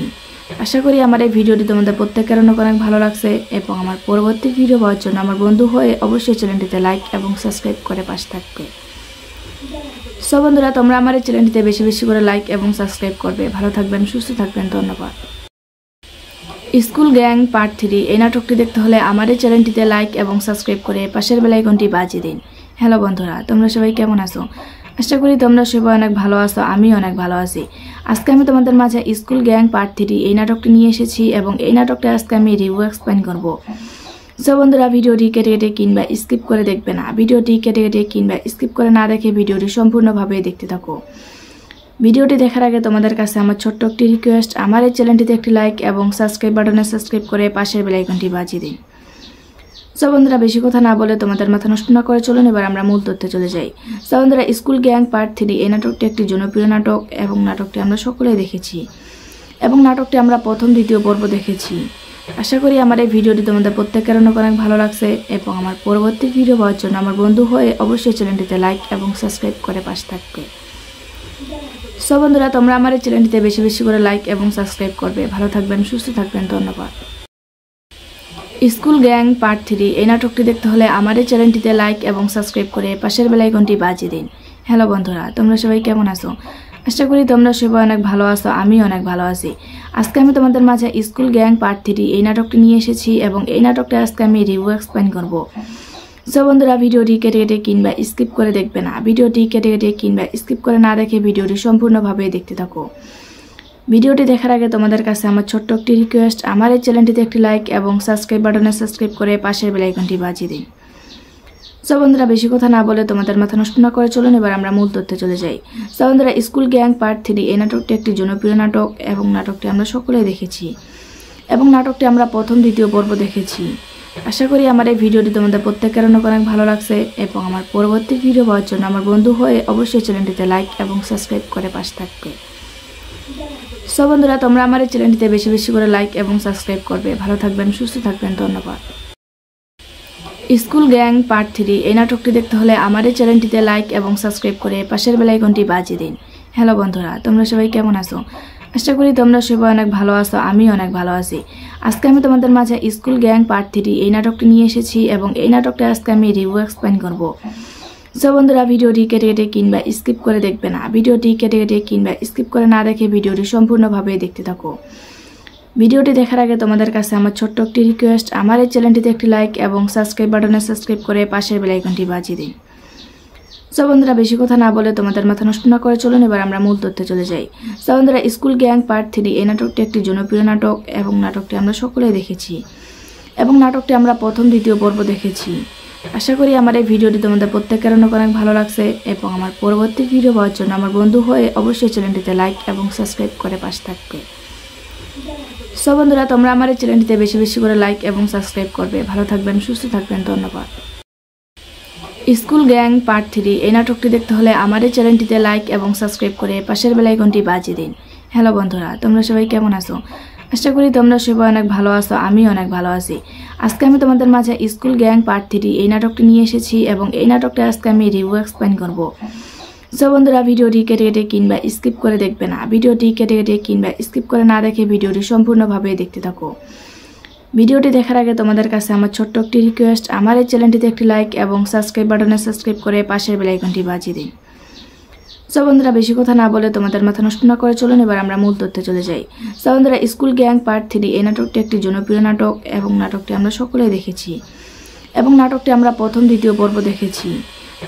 আশা করি আমার এই ভিডিওটি তোমাদের প্রত্যেকের অনেক ভালো লাগছে এবং আমার পরবর্তী ভিডিও পাওয়ার জন্য আমার বন্ধু হয়ে অবশ্যই চ্যানেলটিতে লাইক এবং সাবস্ক্রাইব করে পাশে থাকবে। সো বন্ধুরা, তোমরা আমার এই চ্যানেলটিতে বেশি বেশি করে লাইক এবং সাবস্ক্রাইব করবে। ভালো থাকবেন, সুস্থ থাকবেন, ধন্যবাদ। স্কুল গ্যাং পার্ট 3 এই নাটকটি দেখতে হলে আমার এই চ্যানেলটিতে লাইক এবং সাবস্ক্রাইব করে পাশের বেল আইকনটি বাজিয়ে দিন। হ্যালো বন্ধুরা, তোমরা সবাই কেমন আছো? আশা করি তোমরা সবাই অনেক ভালো আছো, আমি অনেক ভালো আছি। আজকে আমি তোমাদের মাঝে স্কুল গ্যাং পার্ট 3 এই নাটকটি নিয়ে এসেছি এবং এই নাটকটা আজকে আমি রিভিউ এক্সপ্লেইন করব। সো বন্ধুরা, ভিডিওটি কেটে কেটে কিংবা স্কিপ করে দেখবে না, ভিডিওটি কেটে কেটে কিংবা স্কিপ করে না দেখে ভিডিওটি সম্পূর্ণভাবে দেখতে থাকো। ভিডিওটি দেখার আগে তোমাদের কাছে আমার ছোট্ট একটি রিকোয়েস্ট, আমার এই চ্যানেলটিতে একটি লাইক এবং সাবস্ক্রাইব বাটনে সাবস্ক্রাইব করে পাশের বেল আইকনটি বাজিয়ে দিন। সো বন্ধুরা, বেশি কথা না বলে তোমাদের মাথা নষ্ট না করে চলুন এবার আমরা মূল তথ্যে চলে যাই। সো বন্ধুরা, স্কুল গ্যাং পার্ট 3 এই নাটকটি একটি জনপ্রিয় নাটক এবং নাটকটি আমরা সকলেই দেখেছি এবং নাটকটি আমরা প্রথম দ্বিতীয় পর্ব দেখেছি। আশা করি আমার এই ভিডিওটি তোমাদের প্রত্যেকের অনেক ভালো লাগছে এবং আমার পরবর্তী ভিডিও পাওয়ার জন্য আমার বন্ধু হয়ে অবশ্যই চ্যানেলটিতে লাইক এবং সাবস্ক্রাইব করে পাশে থাকবে। সো বন্ধুরা, তোমরা আমার এই চ্যানেলটিতে বেশি বেশি করে লাইক এবং সাবস্ক্রাইব করবে। ভালো থাকবেন, সুস্থ থাকবেন, ধন্যবাদ। স্কুল গ্যাং পার্ট 3 এই নাটকটি দেখতে হলে আমার এই চ্যানেলটিতে লাইক এবং সাবস্ক্রাইব করে পাশের বেল আইকনটি বাজিয়ে দিন। হ্যালো বন্ধুরা, তোমরা সবাই কেমন আছো? আশা করি তোমরা সবাই অনেক ভালো আছো, আমি অনেক ভালো আছি। আজকে আমি তোমাদের মাঝে স্কুল গ্যাং পার্ট 3 এই নাটকটি নিয়ে এসেছি এবং এই নাটকটা আজকে আমি রিভিউ এক্সপ্লেইন করব। সো বন্ধুরা, ভিডিওটি কেটে কেটে কিংবা স্কিপ করে দেখবে না, ভিডিওটি কেটে কেটে কিংবা স্কিপ করে না দেখে ভিডিওটি সম্পূর্ণভাবে দেখতে থাকো। ভিডিওটি দেখার আগে তোমাদের কাছে আমার ছোট্ট একটি রিকোয়েস্ট, আমার এই চ্যানেলটিতে একটি লাইক এবং সাবস্ক্রাইব বাটনে সাবস্ক্রাইব করে পাশের বেল আইকনটি বাজিয়ে দিন। সো বন্ধুরা, বেশি কথা না বলে তোমাদের মাথা নষ্ট না করে চলুন এবার আমরা মূল তথ্যে চলে যাই। সো বন্ধুরা, স্কুল গ্যাং পার্ট 3 এই নাটকটি একটি জনপ্রিয় নাটক এবং নাটকটি আমরা সকলেই দেখেছি এবং নাটকটি আমরা প্রথম দ্বিতীয় পর্ব দেখেছি। আশা করি আমার এই ভিডিওটি তোমাদের প্রত্যেকের অনেক ভালো লাগছে এবং আমার পরবর্তী ভিডিও পাওয়ার জন্য আমার বন্ধু হয়ে অবশ্যই চ্যানেলটিতে লাইক এবং সাবস্ক্রাইব করে পাশে থাকবে। সো বন্ধুরা, তোমরা আমার এই চ্যানেলটিতে বেশি বেশি করে লাইক এবং সাবস্ক্রাইব করবে। ভালো থাকবেন, সুস্থ থাকবেন, ধন্যবাদ। স্কুল গ্যাং পার্ট 3 এই নাটকটি দেখতে হলে আমার এই চ্যানেলটিতে লাইক এবং সাবস্ক্রাইব করে পাশের বেল আইকনটি বাজিয়ে দিন। হ্যালো বন্ধুরা, তোমরা সবাই কেমন আছো? আশা করি তোমরা সবাই অনেক ভালো আছো, আমি অনেক ভালো আছি। আজকে আমি তোমাদের মাঝে স্কুল গ্যাং পার্ট 3 এই নাটকটি নিয়ে এসেছি এবং এই নাটকটা আজকে আমি রিভিউ এক্সপ্লেইন করব। সো বন্ধুরা, ভিডিওটি কেটে কেটে কিংবা স্কিপ করে দেখবে না। ভিডিওটি কেটে কেটে কিংবা স্কিপ করে না দেখে ভিডিওটি সম্পূর্ণভাবে দেখতে থাকো। ভিডিওটি দেখার আগে তোমাদের কাছে আমার ছোট্ট একটি রিকোয়েস্ট, আমার এই চ্যানেলটিতে একটি লাইক এবং সাবস্ক্রাইব বাটনে সাবস্ক্রাইব করে পাশের বেল আইকনটি বাজিয়ে দিন। সো বন্ধুরা, বেশি কথা না বলে তোমাদের মাথা নষ্ট না করে চলুন এবার আমরা মূল তথ্যে চলে যাই। সো বন্ধুরা, স্কুল গ্যাং পার্ট 3 এই নাটকটি একটি জনপ্রিয় নাটক এবং নাটকটি আমরা সকলেই দেখেছি এবং নাটকটি আমরা প্রথম দ্বিতীয় পর্ব দেখেছি। আশা করি আমার এই ভিডিওটি তোমাদের প্রত্যেকের অনেক ভালো লাগছে এবং আমার পরবর্তী ভিডিও পাওয়ার জন্য আমার বন্ধু হয়ে অবশ্যই চ্যানেলটিতে লাইক এবং সাবস্ক্রাইব করে পাশে থাকবে। সো বন্ধুরা, তোমরা আমার এই চ্যানেলটিতে বেশি বেশি করে লাইক এবং সাবস্ক্রাইব করবে। ভালো থাকবেন, সুস্থ থাকবেন, ধন্যবাদ। স্কুল গ্যাং পার্ট 3 এই নাটকটি দেখতে হলে আমার এই চ্যানেলটিতে লাইক এবং সাবস্ক্রাইব করে পাশের বেল আইকনটি বাজিয়ে দিন। হ্যালো বন্ধুরা, তোমরা সবাই কেমন আছো? আশা করি তোমরা সবাই অনেক ভালো আছো, আমি অনেক ভালো আছি। আজকে আমি তোমাদের মাঝে স্কুল গ্যাং পার্ট 3 এই নাটকটি নিয়ে এসেছি এবং এই নাটকটা আজকে আমি রিভিউ এক্সপ্লেইন করব। সো বন্ধুরা, ভিডিওটি কেটে কেটে কিংবা স্কিপ করে দেখবে না। ভিডিওটি কেটে কেটে কিংবা স্কিপ করে না দেখে ভিডিওটি সম্পূর্ণভাবে দেখতে থাকো। ভিডিওটি দেখার আগে তোমাদের কাছে আমার ছোট্ট একটি রিকোয়েস্ট, আমার এই চ্যানেলটিতে একটি লাইক এবং সাবস্ক্রাইব বাটনে সাবস্ক্রাইব করে পাশের বেল আইকনটি বাজিয়ে দিন। সো বন্ধুরা, বেশি কথা না বলে তোমাদের মাথা নষ্ট না করে চলুন এবার আমরা মূল তথ্যে চলে যাই। সো বন্ধুরা, স্কুল গ্যাং পার্ট 3 এই নাটকটি একটি জনপ্রিয় নাটক এবং নাটকটি আমরা সকলেই দেখেছি এবং নাটকটি আমরা প্রথম দ্বিতীয় পর্ব দেখেছি।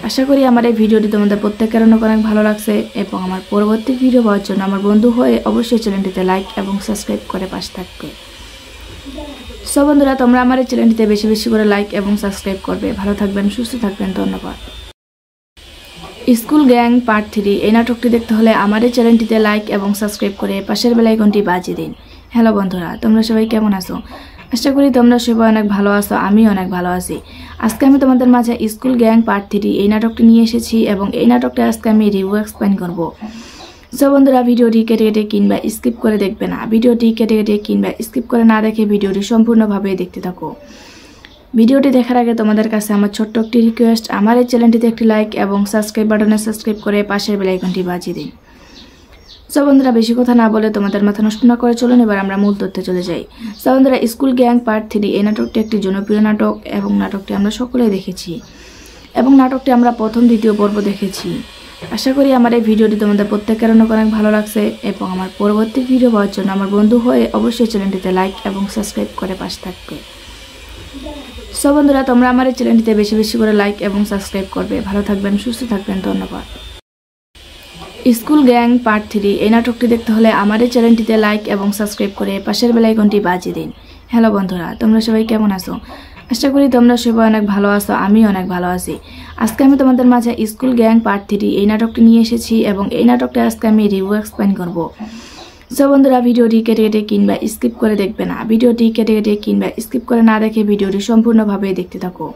আশা করি আমার এই ভিডিওটি তোমাদের প্রত্যেকের অনেক ভালো লাগছে এবং আমার পরবর্তী ভিডিও পাওয়ার জন্য আমার বন্ধু হয়ে অবশ্যই চ্যানেলটিতে লাইক এবং সাবস্ক্রাইব করে পাশে থাকবে। সো বন্ধুরা, তোমরা আমার এই চ্যানেলটিতে বেশি বেশি করে লাইক এবং সাবস্ক্রাইব করবে। ভালো থাকবেন, সুস্থ থাকবেন, ধন্যবাদ। স্কুল গ্যাং পার্ট 3 এই নাটকটি দেখতে হলে আমার এই চ্যানেলটিতে লাইক এবং সাবস্ক্রাইব করে পাশের বেল আইকনটি বাজিয়ে দিন। হ্যালো বন্ধুরা, তোমরা সবাই কেমন আছো? আশা করি তোমরা সবাই অনেক ভালো আছো, আমি অনেক ভালো আছি। আজকে আমি তোমাদের মাঝে স্কুল গ্যাং পার্ট 3 এই নাটকটি নিয়ে এসেছি এবং এই নাটকটা আজকে আমি রিভিউ এক্সপ্লেইন করব। সো বন্ধুরা, ভিডিওটি কেটে কেটে কিংবা স্কিপ করে দেখবে না। ভিডিওটি কেটে কেটে কিংবা স্কিপ করে না দেখে ভিডিওটি সম্পূর্ণভাবে দেখতে থাকো। ভিডিওটি দেখার আগে তোমাদের কাছে আমার ছোট্ট একটি রিকোয়েস্ট, আমার এই চ্যানেলটিতে একটি লাইক এবং সাবস্ক্রাইব বাটনে সাবস্ক্রাইব করে পাশের বেল আইকনটি বাজিয়ে দিন। সো বন্ধুরা, বেশি কথা না বলে তোমাদের মাথা নষ্ট না করে চলুন এবার আমরা মূল তথ্যে চলে যাই। সো বন্ধুরা, স্কুল গ্যাং পার্ট 3 এই নাটকটি একটি জনপ্রিয় নাটক এবং নাটকটি আমরা সকলেই দেখেছি এবং নাটকটি আমরা প্রথম দ্বিতীয় পর্ব দেখেছি। আশা করি আমার এই ভিডিওটি তোমাদের প্রত্যেকের অনেক ভালো লাগছে এবং আমার পরবর্তী ভিডিও পাওয়ার জন্য আমার বন্ধু হয়ে অবশ্যই চ্যানেলটিতে লাইক এবং সাবস্ক্রাইব করে পাশে থাকবে। সো বন্ধুরা, তোমরা আমার এই চ্যানেলটিতে বেশি বেশি করে লাইক এবং সাবস্ক্রাইব করবে। ভালো থাকবেন, সুস্থ থাকবেন, ধন্যবাদ। স্কুল গ্যাং পার্ট 3 এই নাটকটি দেখতে হলে আমার এই চ্যানেলটিতে লাইক এবং সাবস্ক্রাইব করে পাশের বেল আইকনটি বাজিয়ে দিন। হ্যালো বন্ধুরা, তোমরা সবাই কেমন আছো? আশা করি তোমরা সবাই অনেক ভালো আছো, আমি অনেক ভালো আছি। আজকে আমি তোমাদের মাঝে স্কুল গ্যাং পার্ট 3 এই নাটকটি নিয়ে এসেছি এবং এই নাটকটা আজকে আমি রিভিউ এক্সপ্লেইন করব। সো বন্ধুরা, ভিডিওটি কেটে কেটে কিংবা স্কিপ করে দেখবে না। ভিডিওটি কেটে কেটে কিংবা স্কিপ করে না দেখে ভিডিওটি সম্পূর্ণভাবে দেখতে থাকো।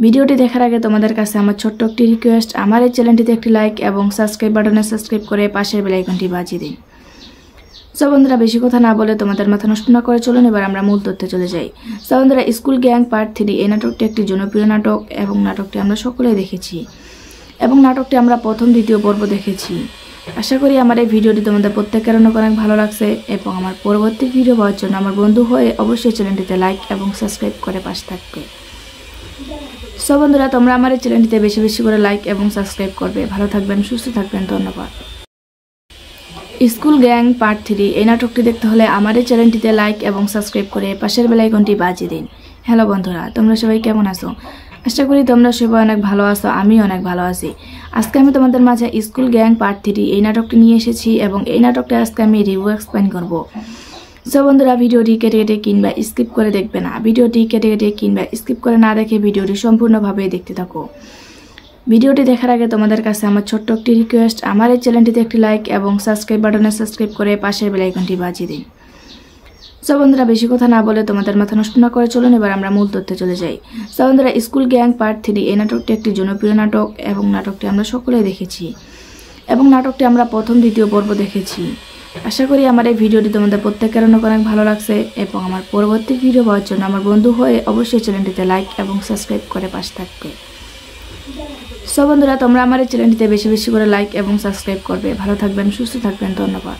ভিডিওটি দেখার আগে তোমাদের কাছে আমার ছোট্ট একটি রিকোয়েস্ট, আমার এই চ্যানেলটিতে একটি লাইক এবং সাবস্ক্রাইব বাটনে সাবস্ক্রাইব করে পাশের বেল আইকনটি বাজিয়ে দিন। সো বন্ধুরা, বেশি কথা না বলে তোমাদের মাথা নষ্ট না করে চলুন এবার আমরা মূল তথ্যে চলে যাই। সো বন্ধুরা, স্কুল গ্যাং পার্ট 3 এই নাটকটি একটি জনপ্রিয় নাটক এবং নাটকটি আমরা সকলেই দেখেছি এবং নাটকটি আমরা প্রথম দ্বিতীয় পর্ব দেখেছি। আশা করি আমার এই ভিডিওটি তোমাদের প্রত্যেকের অনেক ভালো লাগছে এবং আমার পরবর্তী ভিডিও পাওয়ার জন্য আমার বন্ধু হয়ে অবশ্যই চ্যানেলটিতে লাইক এবং সাবস্ক্রাইব করে পাশে থাকবে। সো বন্ধুরা, তোমরা আমার এই চ্যানেলটিতে বেশি বেশি করে লাইক এবং সাবস্ক্রাইব করবে। ভালো থাকবেন, সুস্থ থাকবেন, ধন্যবাদ। সো বন্ধুরা, বেশি কথা না বলে তোমাদের মাথা নষ্ট না করে চলুন এবার আমরা মূল তথ্যে চলে যাই। সো বন্ধুরা, স্কুল গ্যাং পার্ট 3 এই নাটকটি একটি জনপ্রিয় নাটক এবং নাটকটি আমরা সকলেই দেখেছি এবং নাটকটি আমরা প্রথম দ্বিতীয় পর্ব দেখেছি। আশা করি আমার এই ভিডিওটি তোমাদের প্রত্যেকের অনেক ভালো লাগছে এবং আমার পরবর্তী ভিডিও পাওয়ার জন্য আমার বন্ধু হয়ে অবশ্যই চ্যানেলটিতে লাইক এবং সাবস্ক্রাইব করে পাশে থাকবে। সো বন্ধুরা, তোমরা আমার এই চ্যানেলটিতে বেশি বেশি করে লাইক এবং সাবস্ক্রাইব করবে। ভালো থাকবেন, সুস্থ থাকবেন, ধন্যবাদ। স্কুল গ্যাং পার্ট 3 এই নাটকটি দেখতে হলে আমার এই চ্যানেলটিতে লাইক এবং সাবস্ক্রাইব করে পাশের বেল আইকনটি বাজিয়ে দিন। হ্যালো বন্ধুরা, তোমরা সবাই কেমন আছো? আশা করি তোমরা সবাই অনেক ভালো আছো, আমি অনেক ভালো আছি। আজকে আমি তোমাদের মাঝে স্কুল গ্যাং পার্ট 3 এই নাটকটি নিয়ে এসেছি এবং এই নাটকটা আজকে আমি রিভিউ এক্সপ্লেইন করব। সো বন্ধুরা, ভিডিওটি কেটে কেটে কিংবা স্কিপ করে দেখবে না। ভিডিওটি কেটে কেটে কিংবা স্কিপ করে না দেখে ভিডিওটি সম্পূর্ণভাবে দেখতে থাকো। ভিডিওটি দেখার আগে তোমাদের কাছে আমার ছোট্ট একটি রিকোয়েস্ট, আমার এই চ্যানেলটিতে একটি লাইক এবং সাবস্ক্রাইব বাটনে সাবস্ক্রাইব করে পাশের বেল আইকনটি বাজিয়ে দিন। সো বন্ধুরা, বেশি কথা না বলে তোমাদের মাথা নষ্ট না করে চলুন এবার আমরা মূল তথ্যে চলে যাই। সো বন্ধুরা, স্কুল গ্যাং পার্ট 3 এই নাটকটি একটি জনপ্রিয় নাটক এবং নাটকটি আমরা সকলেই দেখেছি এবং নাটকটি আমরা প্রথম দ্বিতীয় পর্ব দেখেছি। আশা করি আমার এই ভিডিওটি তোমাদের প্রত্যেকের অনেক ভালো লাগছে এবং আমার পরবর্তী ভিডিও পাওয়ার জন্য আমার বন্ধু হয়ে অবশ্যই চ্যানেলটিতে লাইক এবং সাবস্ক্রাইব করে পাশে থাকবে। সো বন্ধুরা, তোমরা আমার এই চ্যানেলটিতে বেশি বেশি করে লাইক এবং সাবস্ক্রাইব করবে। ভালো থাকবেন, সুস্থ থাকবেন, ধন্যবাদ।